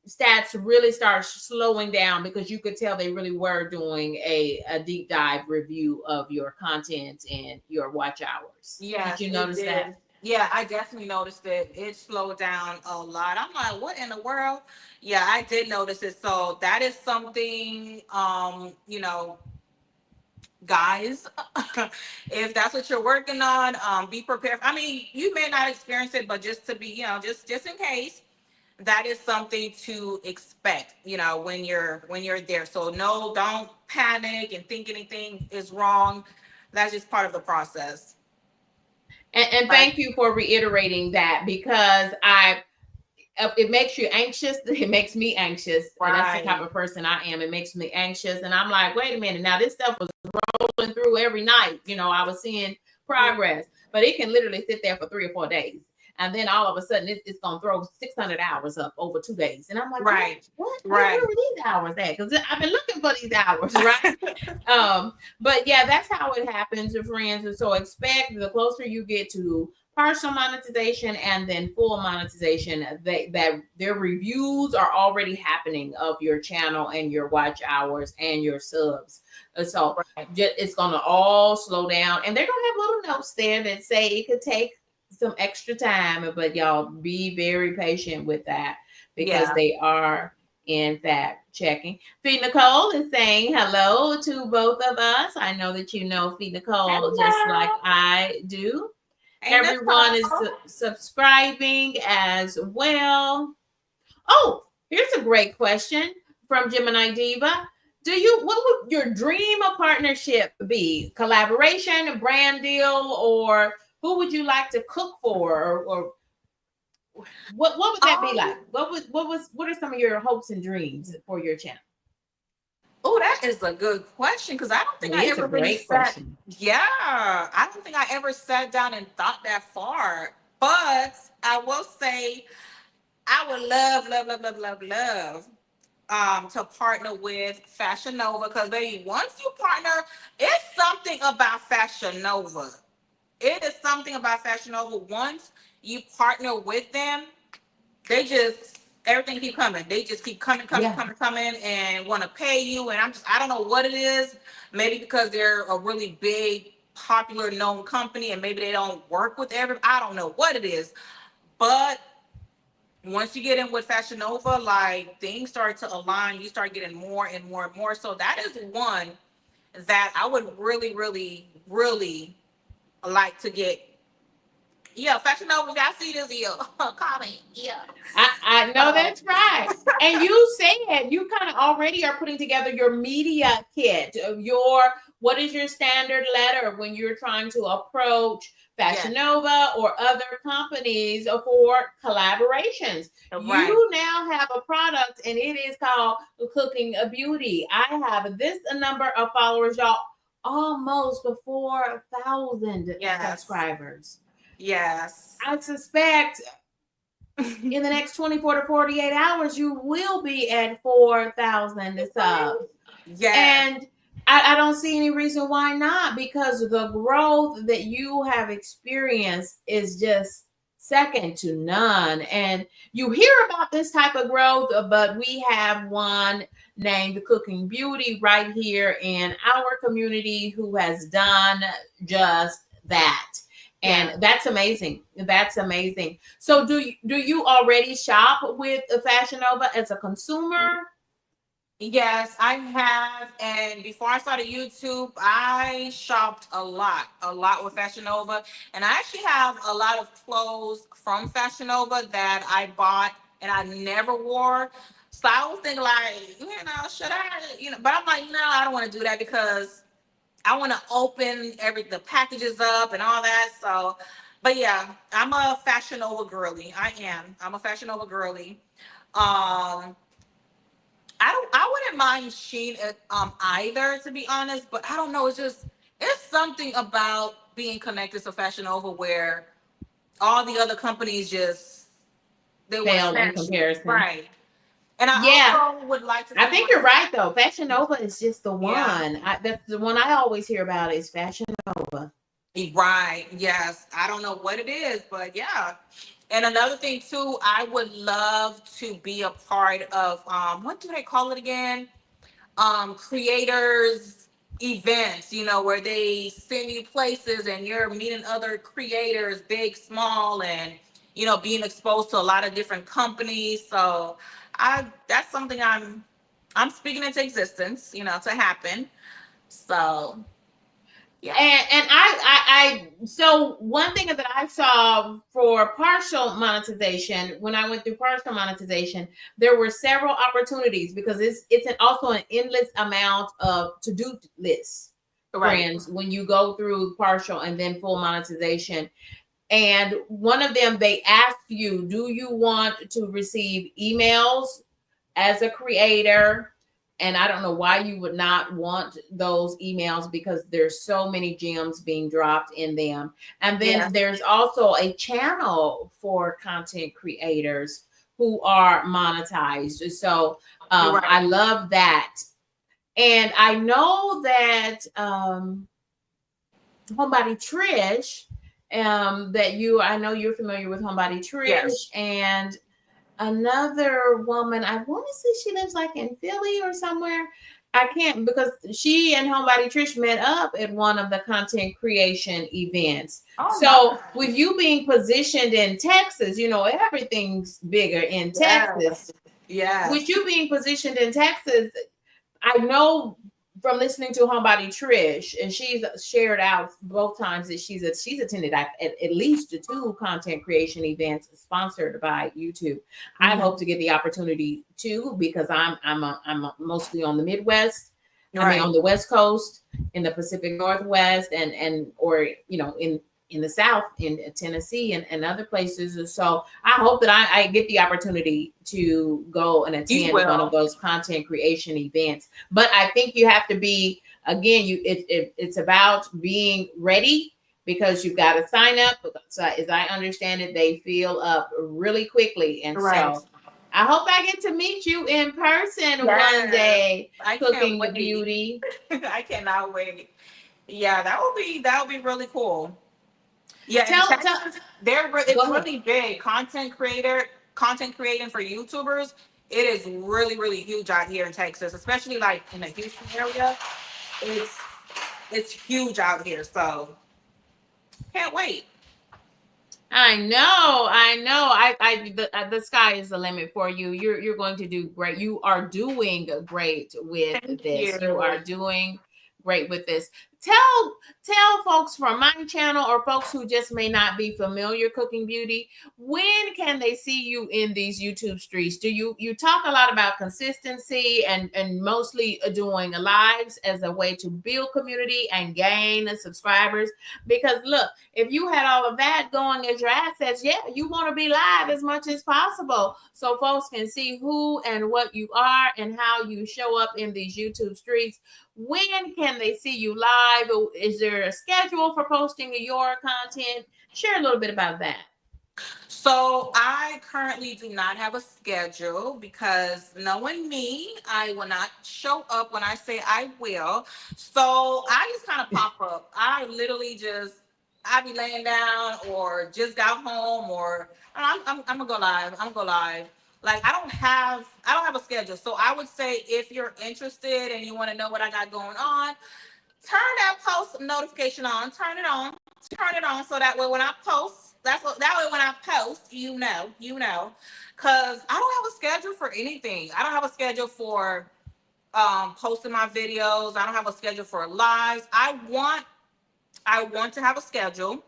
Speaker 1: stats really start slowing down because you could tell they really were doing a deep dive review of your content and your watch hours? Did
Speaker 2: Yes,
Speaker 1: you
Speaker 2: it
Speaker 1: notice that?
Speaker 2: did. Yeah, I definitely noticed it. It slowed down a lot. I'm like, what in the world? Yeah, I did notice it. So that is something, guys, if that's what you're working on, be prepared. I mean, you may not experience it, but just to be, just in case, that is something to expect, when you're there. So no, don't panic and think anything is wrong. That's just part of the process.
Speaker 1: And
Speaker 2: Like,
Speaker 1: thank you for reiterating that, because I it makes you anxious. It makes me anxious. And that's the type
Speaker 2: right.
Speaker 1: of person I am. It makes me anxious. And I'm like, wait a minute. Now, this stuff was rolling through every night. I was seeing progress, but it can literally sit there for 3 or 4 days. And then all of a sudden, it's going to throw 600 hours up over 2 days. And I'm like, what?
Speaker 2: Right.
Speaker 1: What? Where
Speaker 2: Right.
Speaker 1: were these hours at? Because I've been looking for these hours, right? But yeah, that's how it happens with friends. And so expect the closer you get to partial monetization and then full monetization, that their reviews are already happening of your channel and your watch hours and your subs. So
Speaker 2: Right.
Speaker 1: it's gonna all slow down, and they're gonna have little notes there that say it could take some extra time, but y'all be very patient with that because
Speaker 2: Yeah.
Speaker 1: they are in fact checking. Fee Nicole is saying hello to both of us. I know that you know Fee Nicole just like
Speaker 2: Hello.
Speaker 1: I do.
Speaker 2: Hey,
Speaker 1: Everyone is
Speaker 2: Nicole.
Speaker 1: subscribing as well. Oh, here's a great question from Gemini Diva. What would your dream of partnership be? Collaboration, a brand deal, or who would you like to cook for, or what would that be
Speaker 2: Um.
Speaker 1: like? What are some of your hopes and dreams for your channel?
Speaker 2: Oh, that is a good question because I don't think
Speaker 1: It
Speaker 2: I
Speaker 1: is a
Speaker 2: ever really
Speaker 1: great
Speaker 2: sat.
Speaker 1: question.
Speaker 2: Yeah, I don't think I ever sat down and thought that far. But I will say I would love, love, love, love, love, love to partner with Fashion Nova, because baby, once you partner, it's something about Fashion Nova. It is something about Fashion Nova. Once you partner with them, they just everything keep coming. They just keep coming, coming,
Speaker 1: Yeah.
Speaker 2: coming, coming, and want to pay you. And I don't know what it is. Maybe because they're a really big, popular, known company, and maybe they don't work with every. I don't know what it is, but once you get in with Fashion Nova, like things start to align. You start getting more and more and more. So that is one that I would really, really, really like to get. Yeah, Fashion Nova. If y'all see this, yeah, comment. Yeah.
Speaker 1: I know
Speaker 2: So,
Speaker 1: that's right. And you said you kind of already are putting together your media kit of your what is your standard letter when you're trying to approach
Speaker 2: yeah,
Speaker 1: Fashion Nova or other companies for collaborations.
Speaker 2: right.
Speaker 1: You now have a product and it is called Cooking a Beauty. I have this number of followers, y'all, almost 4,000
Speaker 2: Yes,
Speaker 1: subscribers.
Speaker 2: yes,
Speaker 1: I suspect in the next 24 to 48 hours, you will be at 4,000 subs.
Speaker 2: yes,
Speaker 1: And I don't see any reason why not, because the growth that you have experienced is just second to none. And you hear about this type of growth, but we have one named Cooking Beauty right here in our community who has done just that.
Speaker 2: yeah.
Speaker 1: And that's amazing. That's amazing. So do you already shop with Fashion Nova as a consumer?
Speaker 2: Yes, I have. And before I started YouTube, I shopped a lot with Fashion Nova. And I actually have a lot of clothes from Fashion Nova that I bought and I never wore. So I was thinking like, should I, but I'm like, no, I don't want to do that because I want to open the packages up and all that. So, but yeah, I'm a Fashion Nova girly. I am. I'm a Fashion Nova girly. Um, I wouldn't mind Sheen either, to be honest, but I don't know. It's something about being connected to Fashion Nova where all the other companies just they want to
Speaker 1: Pale in
Speaker 2: snatch you,
Speaker 1: comparison.
Speaker 2: right? And I
Speaker 1: Yeah,
Speaker 2: also would like to
Speaker 1: I
Speaker 2: see
Speaker 1: think
Speaker 2: more.
Speaker 1: you're right though. Fashion Nova is just the
Speaker 2: Yeah,
Speaker 1: one. That's the one I always hear about is Fashion Nova.
Speaker 2: right. Yes, I don't know what it is, but yeah. And another thing too, I would love to be a part of what do they call it again? Creators events, where they send you places and you're meeting other creators, big, small, and being exposed to a lot of different companies. So I that's something I'm speaking into existence, to happen. So yeah.
Speaker 1: And I so one thing that I saw for partial monetization when I went through partial monetization, there were several opportunities because also an endless amount of to do lists,
Speaker 2: Right.
Speaker 1: friends, when you go through partial and then full monetization. And one of them, they ask you, do you want to receive emails as a creator? And I don't know why you would not want those emails because there's so many gems being dropped in them. And then
Speaker 2: Yeah.
Speaker 1: there's also a channel for content creators who are monetized. So I
Speaker 2: Right.
Speaker 1: love that. And I know that Homebody Trish, I know you're familiar with Homebody
Speaker 2: Yes.
Speaker 1: Trish, and another woman, I want to say she lives like in Philly or somewhere. I can't because she and Homebody Trish met up at one of the content creation events.
Speaker 2: Oh,
Speaker 1: So with
Speaker 2: nice.
Speaker 1: you being positioned in Texas, everything's bigger in Texas.
Speaker 2: Yes.
Speaker 1: With
Speaker 2: Yes.
Speaker 1: you being positioned in Texas, I know from listening to Homebody Trish, and she's shared out both times that she's attended at least two content creation events sponsored by YouTube. I
Speaker 2: Hmm.
Speaker 1: hope to get the opportunity too because I'm mostly on the Midwest. I mean, on
Speaker 2: Right.
Speaker 1: the West Coast, in the Pacific Northwest, and or in the South, in Tennessee and other places. So I hope that I get the opportunity to go and
Speaker 2: You
Speaker 1: attend one of
Speaker 2: will.
Speaker 1: those content creation events. But I think you have to be again. It's about being ready because you've got to sign up. So as I understand it, they fill up really quickly, and
Speaker 2: Right.
Speaker 1: so I hope I get to meet you in person one
Speaker 2: Yes.
Speaker 1: day,
Speaker 2: I can't
Speaker 1: Cooking
Speaker 2: wait.
Speaker 1: Beauty.
Speaker 2: I cannot wait. Yeah, that would be really cool. Yeah, in
Speaker 1: Tell
Speaker 2: Texas, it's
Speaker 1: Go ahead.
Speaker 2: really big. Content creator. content creating for YouTubers, it is really, really huge out here in Texas, especially like in the Houston area. It's it's huge out here. So can't wait.
Speaker 1: I know, I know. The sky is the limit for you. You're going to do great. You are doing great with
Speaker 2: Thank
Speaker 1: this. You
Speaker 2: you.
Speaker 1: are doing great with this. Tell folks from my channel or folks who just may not be familiar cooking beauty, when can they see you in these YouTube streets? Do you talk a lot about consistency and mostly doing lives as a way to build community and gain subscribers? Because look, if you had all of that going as your assets, yeah, you want to be live as much as possible so folks can see who and what you are and how you show up in these YouTube streets. When can they see you live? Is there a schedule for posting your content? Share a little bit about that.
Speaker 2: So I currently do not have a schedule because knowing me, I will not show up when I say I will. So I just kind of pop up. I literally just I be laying down or just got home or I'm gonna go live. I'm gonna go live. Like I don't have a schedule. So I would say if you're interested and you want to know what I got going on, turn that post notification on. Turn it on. Turn it on so that way when I post, that way when I post, you know, because I don't have a schedule for anything. I don't have a schedule for posting my videos. I don't have a schedule for lives. I want to have a schedule,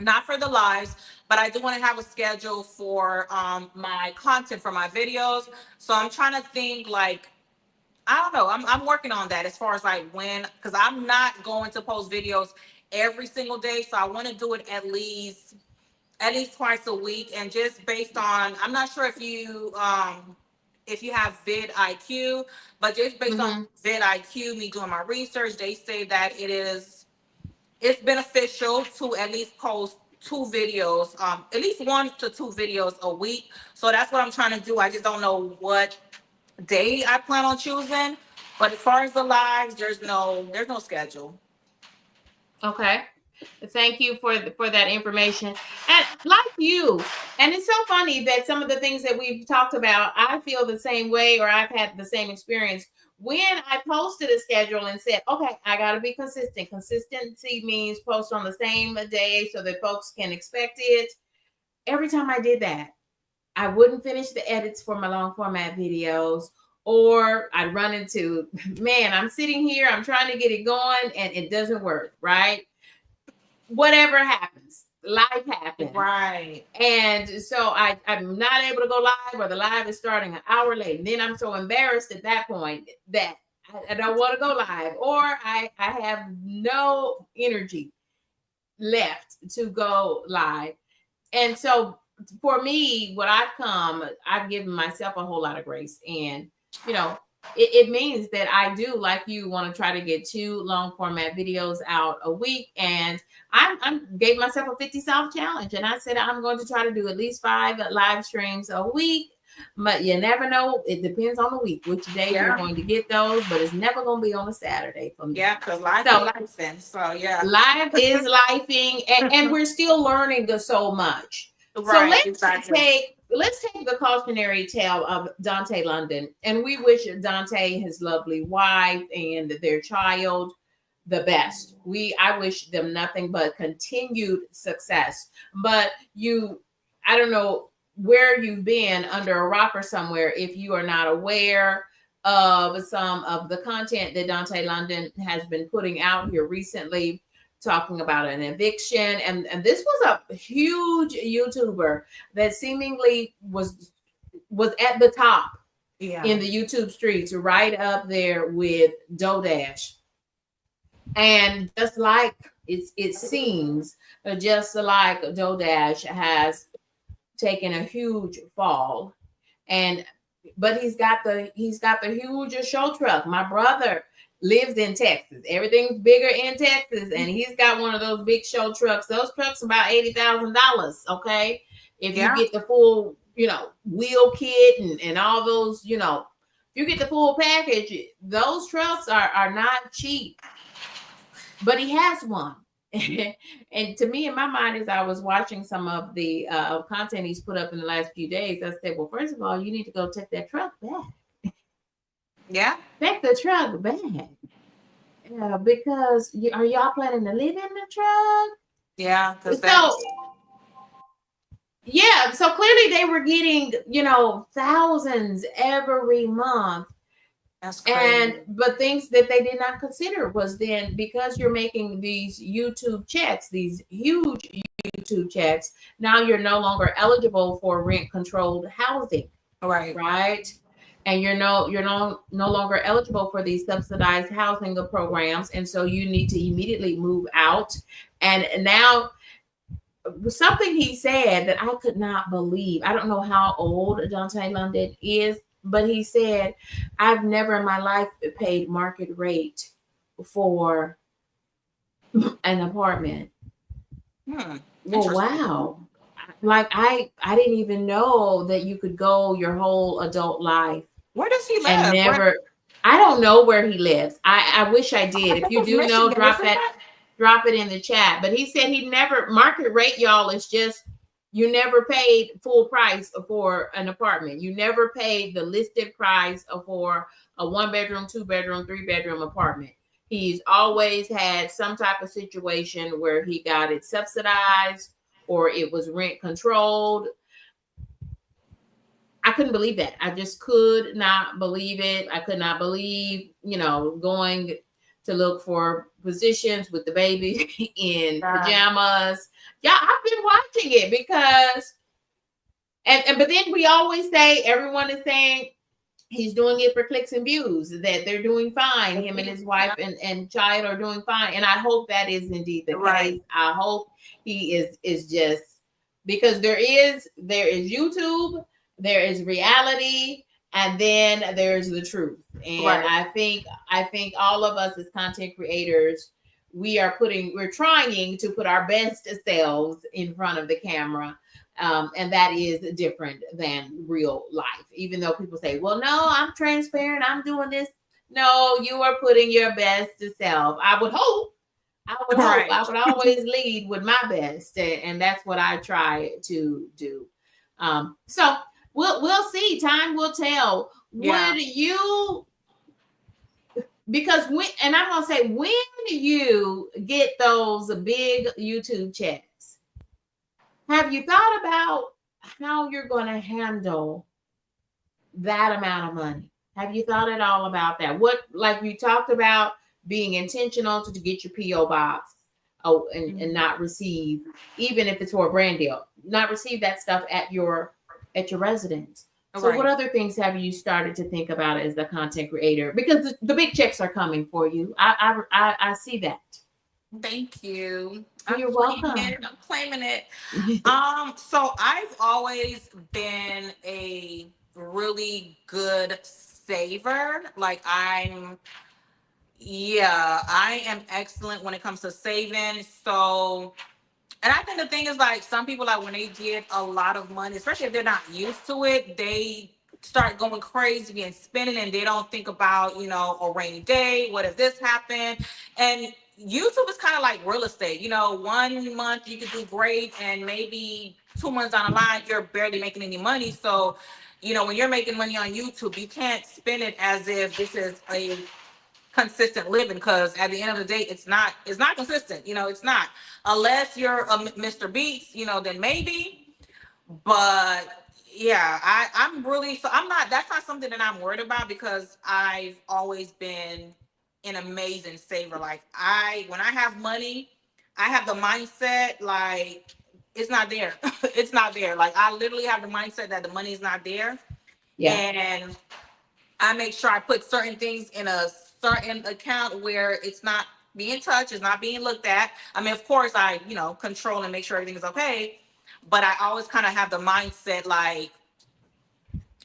Speaker 2: not for the lives, but I do want to have a schedule for my content for my videos. So I'm trying to think like I don't know. I'm working on that as far as like when, because I'm not going to post videos every single day. So I want to do it at least twice a week, and just based on I'm not sure if you have vid IQ, but just based on
Speaker 1: Mm-hmm.
Speaker 2: vid IQ, me doing my research, they say that it's beneficial to at least post two videos, at least 1 to 2 videos a week. So that's what I'm trying to do. I just don't know what day I plan on choosing. But as far as the lives, there's no schedule.
Speaker 1: Okay. Thank you for that information. And like you, and it's so funny that some of the things that we've talked about, I feel the same way, or I've had the same experience. When I posted a schedule and said, okay, I got to be consistent. Consistency means post on the same day so that folks can expect it. Every time I did that, I wouldn't finish the edits for my long format videos, or I'd run into, man, I'm sitting here, I'm trying to get it going, and it doesn't work, right? Whatever happens, life happens.
Speaker 2: Right.
Speaker 1: And so I'm not able to go live, or the live is starting an hour late. And then I'm so embarrassed at that point that I don't want to go live, or I have no energy left to go live. And so for me, I've given myself a whole lot of grace. And, you know, it means that I do, like you, want to try to get 2 long format videos out a week. And I gave myself a 50 South challenge. And I said, I'm going to try to do at least 5 live streams a week. But you never know. It depends on the week, which day you're
Speaker 2: Yeah.
Speaker 1: going to get those. But it's never going to be on a Saturday for me.
Speaker 2: Yeah, because life be
Speaker 1: So
Speaker 2: life then. So yeah.
Speaker 1: life is lifing, and we're still learning so much. So
Speaker 2: Right, exactly.
Speaker 1: let's take the cautionary tale of Dante London, and we wish Dante, his lovely wife, and their child the best. I wish them nothing but continued success. But I don't know where you've been, under a rock or somewhere, if you are not aware of some of the content that Dante London has been putting out here recently, talking about an eviction. And this was a huge YouTuber that seemingly was at the top
Speaker 2: Yeah.
Speaker 1: in the YouTube streets, right up there with DoDash. And just like it seems, just like DoDash has taken a huge fall, and but he's got the huge show truck. My brother lives in Texas. Everything's bigger in Texas, and he's got one of those big show trucks. Those trucks about $80,000. Okay, if you
Speaker 2: Yeah.
Speaker 1: get the full, wheel kit and all those, if you get the full package, those trucks are not cheap. But he has one. And to me, in my mind, as I was watching some of the content he's put up in the last few days, I said, well, first of all, you need to go take that truck back.
Speaker 2: Yeah.
Speaker 1: Take the truck back. Yeah, because are y'all planning to live in the truck?
Speaker 2: Yeah, because
Speaker 1: So
Speaker 2: that's
Speaker 1: yeah, so clearly they were getting, thousands every month. And
Speaker 2: crazy.
Speaker 1: but things that they did not consider was then, because you're making these YouTube checks, these huge YouTube checks, now you're no longer eligible for rent controlled housing,
Speaker 2: Right.
Speaker 1: right? And you're no longer eligible for these subsidized housing programs, and so you need to immediately move out. And now, something he said that I could not believe. I don't know how old Dante London is, but he said, I've never in my life paid market rate for an apartment.
Speaker 2: Hmm.
Speaker 1: Well,
Speaker 2: Interesting.
Speaker 1: wow. Like I didn't even know that you could go your whole adult life
Speaker 2: Where does he
Speaker 1: and
Speaker 2: live? Where?
Speaker 1: never. I don't know where he lives. I wish I
Speaker 2: I
Speaker 1: did. If
Speaker 2: think
Speaker 1: you
Speaker 2: it's
Speaker 1: do know,
Speaker 2: Michigan, isn't it?
Speaker 1: drop it in the chat. But he said he never, market rate, y'all, is just, you never paid full price for an apartment. You never paid the listed price for a 1 bedroom, 2 bedroom, 3 bedroom apartment. He's always had some type of situation where he got it subsidized or it was rent controlled. I couldn't believe that. I just could not believe it. I could not believe, going to look for positions with the baby in
Speaker 2: Yeah.
Speaker 1: pajamas. Yeah, I've been watching it because, and but then we always say, everyone is saying he's doing it for clicks and views, that they're doing fine. Him and his wife
Speaker 2: Yeah.
Speaker 1: and child are doing fine. And I hope that is indeed the
Speaker 2: Right.
Speaker 1: case. I hope he is just, because there is YouTube, there is reality, and then there's the truth. And
Speaker 2: Right.
Speaker 1: I think all of us as content creators, we're trying to put our best selves in front of the camera, and that is different than real life. Even though people say, well, no, I'm transparent, I'm doing this. No, you are putting your best self. I
Speaker 2: Right.
Speaker 1: would always lead with my best, and that's what I try to do. So we'll see. Time will tell.
Speaker 2: Yeah.
Speaker 1: Would you, because when, and I'm gonna say, when you get those big YouTube checks, have you thought about how you're going to handle that amount of money? Have you thought at all about that? What, like you talked about, being intentional to get your PO box, and
Speaker 2: Mhm.
Speaker 1: not receive, even if it's for a brand deal, not receive that stuff at your residence. So, what
Speaker 2: Right.
Speaker 1: other things have you started to think about as a content creator? Because the big checks are coming for you. I see that.
Speaker 2: Thank you. I'm
Speaker 1: You're
Speaker 2: claiming
Speaker 1: welcome.
Speaker 2: it. I'm claiming it. So I've always been a really good saver. Yeah, I am excellent when it comes to saving. So, and I think the thing is, like, some people, like, when they get a lot of money, especially if they're not used to it, they start going crazy and spending, and they don't think about, a rainy day. What if this happened? And YouTube is kind of like real estate. 1 month you could do great, and maybe 2 months down the line, you're barely making any money. So, when you're making money on YouTube, you can't spend it as if this is a consistent living, because at the end of the day, it's not consistent. It's not, unless you're a Mr. Beats, then maybe. But yeah, I'm really, so I'm not, that's not something that I'm worried about, because I've always been an amazing saver. Like, when I have money, I have the mindset, like, it's not there. It's not there. Like, I literally have the mindset that the money is not there.
Speaker 1: Yeah.
Speaker 2: And I make sure I put certain things in a certain account where it's not being touched, it's not being looked at. I mean, of course, I, control and make sure everything is okay. But I always kind of have the mindset, like,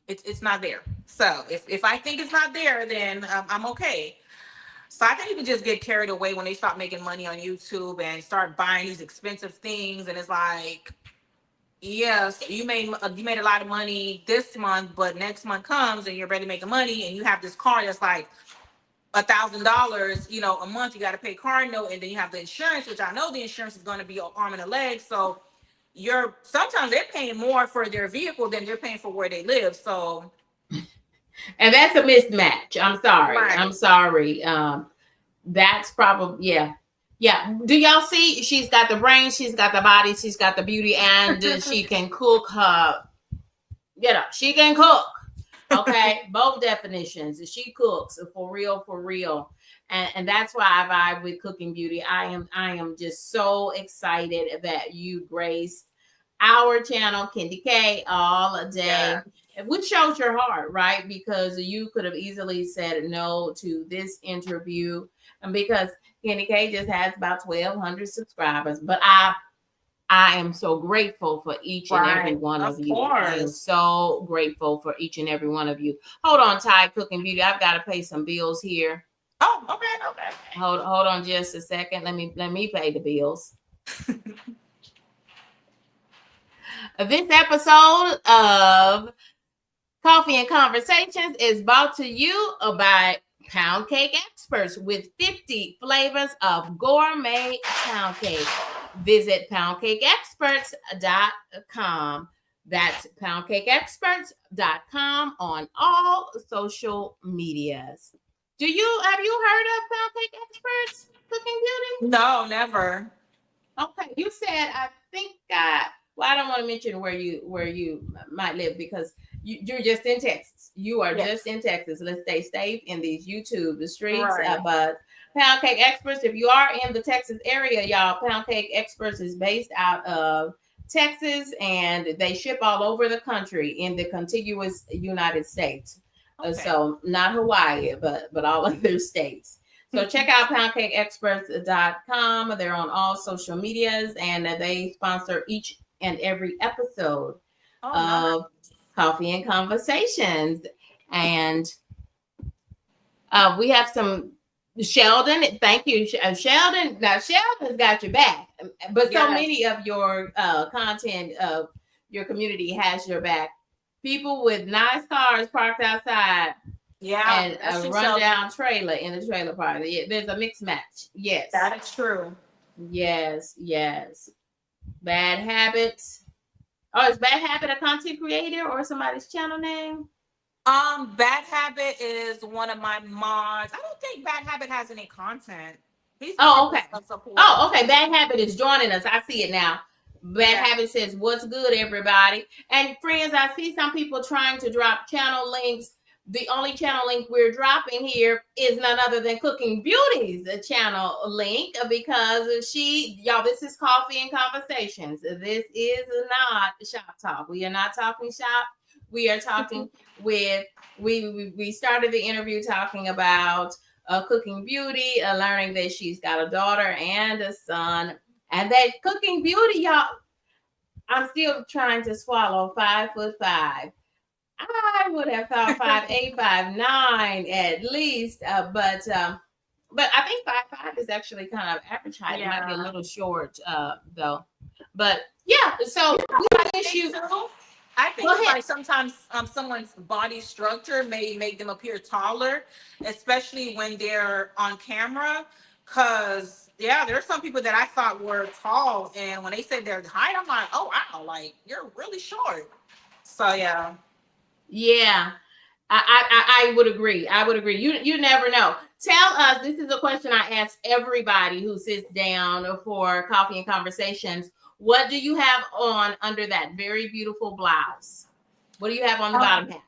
Speaker 2: it's not there. So if I think it's not there, then I'm okay. So I think people just get carried away when they start making money on YouTube and start buying these expensive things, and it's like, yes, you made a lot of money this month, but next month comes and you're ready to make money, and you have this car that's like $1,000, a month. You got to pay car note, and then you have the insurance, which I know the insurance is going to be an arm and a leg. So you're sometimes they're paying more for their vehicle than they're paying for where they live. So,
Speaker 1: and that's a mismatch. I'm sorry. I'm
Speaker 2: right.
Speaker 1: sorry. That's probably, yeah. Yeah. Do y'all see? She's got the brain, she's got the body, she's got the beauty, and she can cook her. She can cook. Okay, both definitions. She cooks for real, for real, and that's why I vibe with Cooking Beauty. I am just so excited that you graced our channel, KendyK, all
Speaker 2: Yeah.
Speaker 1: day, which shows your heart, right? Because you could have easily said no to this interview, and because KendyK just has about 1,200 subscribers, but I am so grateful for each and every
Speaker 2: Right.
Speaker 1: one of
Speaker 2: Of
Speaker 1: you. I am
Speaker 2: course.
Speaker 1: so grateful for each and every one of you. Hold on, Ty Cooking Beauty. I've got to pay some bills here.
Speaker 2: Oh, okay,
Speaker 1: Hold on just a second. Let me pay the bills. This episode of Coffee and Conversations is brought to you by Pound Cake Experts with 50 flavors of gourmet pound cake. Visit poundcakeexperts.com. That's poundcakeexperts.com on all social medias. Have you heard of Pound Cake Experts Cooking Beauty?
Speaker 2: okay. No, never.
Speaker 1: Okay, you said I think well, I don't want to mention where you might live because you're just in Texas. You are just
Speaker 2: Yes.
Speaker 1: in Texas. Let's stay safe in these YouTube the streets.
Speaker 2: Right.
Speaker 1: But Pound Cake Experts, if you are in the Texas area, y'all, Pound Cake Experts is based out of Texas and they ship all over the country in the contiguous United States.
Speaker 2: Okay.
Speaker 1: So not Hawaii, but all other states. So check out poundcakeexperts.com. They're on all social medias and they sponsor each and every episode
Speaker 2: Oh, nice.
Speaker 1: of Coffee and Conversations. And we have some Sheldon. Thank you, Sheldon. Now Sheldon's got your back, but so
Speaker 2: Yes.
Speaker 1: many of your content of your community has your back. People with nice cars parked outside
Speaker 2: Yeah,
Speaker 1: and
Speaker 2: that's
Speaker 1: a
Speaker 2: true, Sheldon.
Speaker 1: rundown trailer in the trailer park. Yeah, there's a mixed match. Yes,
Speaker 2: That is true.
Speaker 1: yes, yes. Bad habits. Oh, is Bad Habit a content creator or somebody's channel name?
Speaker 2: Bad Habit is one of my mods. I don't think Bad Habit has any content. He's more
Speaker 1: Oh,
Speaker 2: of
Speaker 1: okay.
Speaker 2: a supporter.
Speaker 1: Oh, okay. Bad Habit is joining us. I see it now. Bad
Speaker 2: Yeah.
Speaker 1: Habit says, "What's good, everybody?" And friends, I see some people trying to drop channel links. The only channel link we're dropping here is none other than Cooking Beauty's channel link because y'all, this is Coffee and Conversations. This is not shop talk. We are not talking shop. We are talking with, we started the interview talking about Cooking Beauty, learning that she's got a daughter and a son, and that Cooking Beauty, y'all. I'm still trying to swallow 5'5". I would have thought 5'8", 5'9" at least, but I think 5'5" is actually kind of average height. It might be a
Speaker 2: Yeah.
Speaker 1: little short, though. But yeah, so we
Speaker 2: I
Speaker 1: wish
Speaker 2: think
Speaker 1: you.
Speaker 2: so. I think
Speaker 1: Go
Speaker 2: it's
Speaker 1: ahead.
Speaker 2: like sometimes someone's body structure may make them appear taller, especially when they're on camera. Cause yeah, there are some people that I thought were tall, and when they said their height, I'm like, oh wow, like you're really short. So yeah.
Speaker 1: Yeah, I would agree. I would agree. You never know. Tell us. This is a question I ask everybody who sits down for coffee and conversations. What do you have on under that very beautiful blouse? What do you have on the
Speaker 2: Um,
Speaker 1: bottom half?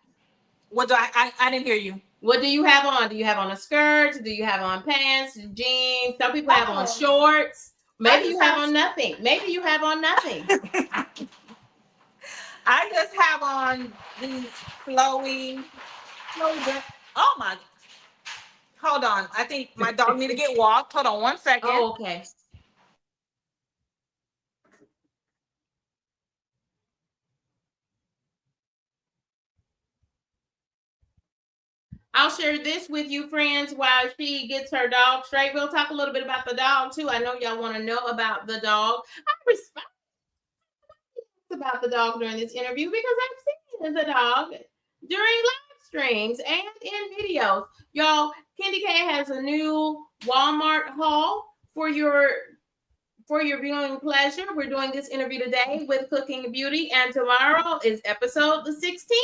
Speaker 2: what do I didn't hear you.
Speaker 1: What do you have on? Do you have on a skirt? Do you have on pants, jeans? Some people have on
Speaker 2: Oh,
Speaker 1: shorts.
Speaker 2: I
Speaker 1: Maybe you
Speaker 2: just
Speaker 1: have
Speaker 2: have
Speaker 1: on nothing. Maybe you have on nothing.
Speaker 2: I just have on these flowy. Oh my! Hold on. I think my dog need to get walked. Hold on 1 second.
Speaker 1: Oh, okay. I'll share this with you, friends, while she gets her dog straight. We'll talk a little bit about the dog too. I know y'all want to know about the dog. I respect about the dog during this interview because I've seen the dog during live streams and in videos. Y'all, KendyK has a new Walmart haul for your viewing pleasure. We're doing this interview today with Cooking Beauty, and tomorrow is episode 16.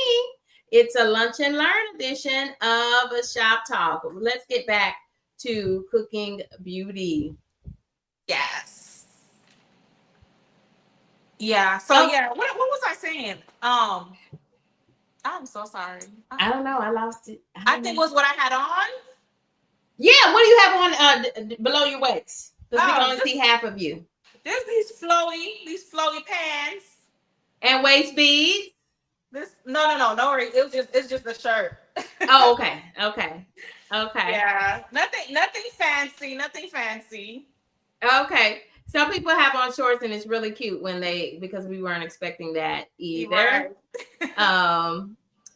Speaker 1: It's a lunch and learn edition of Shop Talk. Let's get back to Cooking Beauty.
Speaker 2: Yes. Yeah. So
Speaker 1: Oh,
Speaker 2: yeah, what was I saying? I'm so sorry.
Speaker 1: I don't know. I lost it.
Speaker 2: I think it was what I had on.
Speaker 1: Yeah, what do you have on below your waist? Because we can
Speaker 2: Oh,
Speaker 1: only see half of you.
Speaker 2: there's these flowy pants.
Speaker 1: And waist beads.
Speaker 2: This no worries. It's just a shirt.
Speaker 1: Oh, okay. Okay. Okay.
Speaker 2: Yeah. Nothing fancy. Nothing fancy.
Speaker 1: Okay. Some people have on shorts and it's really cute when they because we weren't expecting that either.
Speaker 2: Right.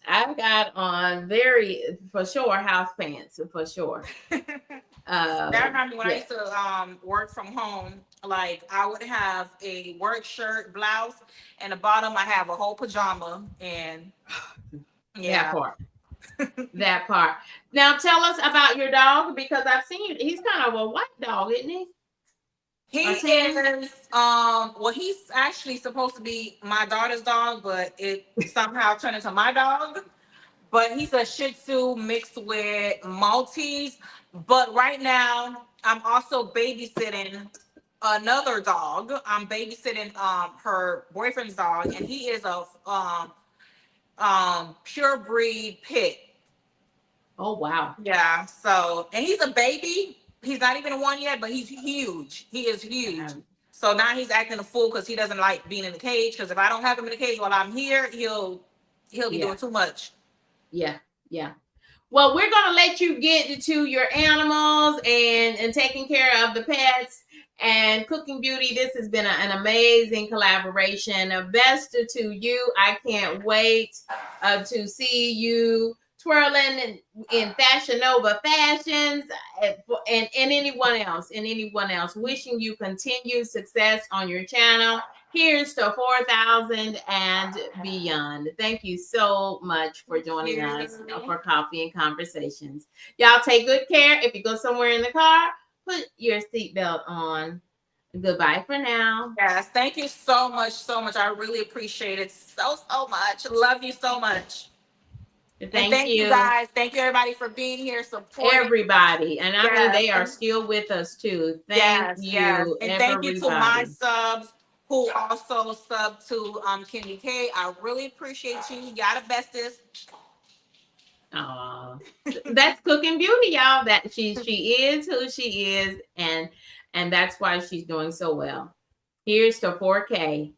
Speaker 1: I've got on very for sure house pants for sure.
Speaker 2: That reminds me when I
Speaker 1: Yeah.
Speaker 2: used to work from home. Like I would have a work shirt, blouse, and the bottom I have a whole pajama. And
Speaker 1: That
Speaker 2: yeah,
Speaker 1: part. That part. Now tell us about your dog because I've seen he's kind of a white dog, isn't he?
Speaker 2: he
Speaker 1: Or tan?
Speaker 2: is. Well, he's actually supposed to be my daughter's dog, but it somehow turned into my dog. But he's a Shih Tzu mixed with Maltese. But right now, I'm also babysitting another dog. I'm babysitting her boyfriend's dog, and he is a pure breed pit.
Speaker 1: Oh wow.
Speaker 2: Yeah. So, and he's a baby. He's not even one yet, but he's huge. He is huge. So now he's acting a fool because he doesn't like being in the cage. Because if I don't have him in the cage while I'm here, he'll be
Speaker 1: Yeah.
Speaker 2: doing too much.
Speaker 1: Yeah. Yeah. Well, we're gonna let you get to your animals and taking care of the pets and Cooking Beauty. This has been an amazing collaboration. Best to you. I can't wait to see you twirling in Fashion Nova fashions and anyone else. Wishing you continued success on your channel. Here's to 4,000 and beyond. Thank you so much for joining us for Coffee and Conversations. Y'all take good care. If you go somewhere in the car, put your seatbelt on. Goodbye for now.
Speaker 2: Yes, thank you so much, so much. I really appreciate it so much. Love you so much. And
Speaker 1: Thank
Speaker 2: thank you
Speaker 1: you,
Speaker 2: guys. Thank you everybody for being here, supporting.
Speaker 1: everybody. And I mean,
Speaker 2: Yes,
Speaker 1: they are
Speaker 2: and
Speaker 1: still with us too. Thank
Speaker 2: yes.
Speaker 1: you,
Speaker 2: And thank you to my
Speaker 1: everybody.
Speaker 2: subs who also sub to KendyK. I really appreciate you. Y'all the bestest.
Speaker 1: That's Cooking Beauty, y'all. That she is who she is, and that's why she's doing so well. Here's to 4K.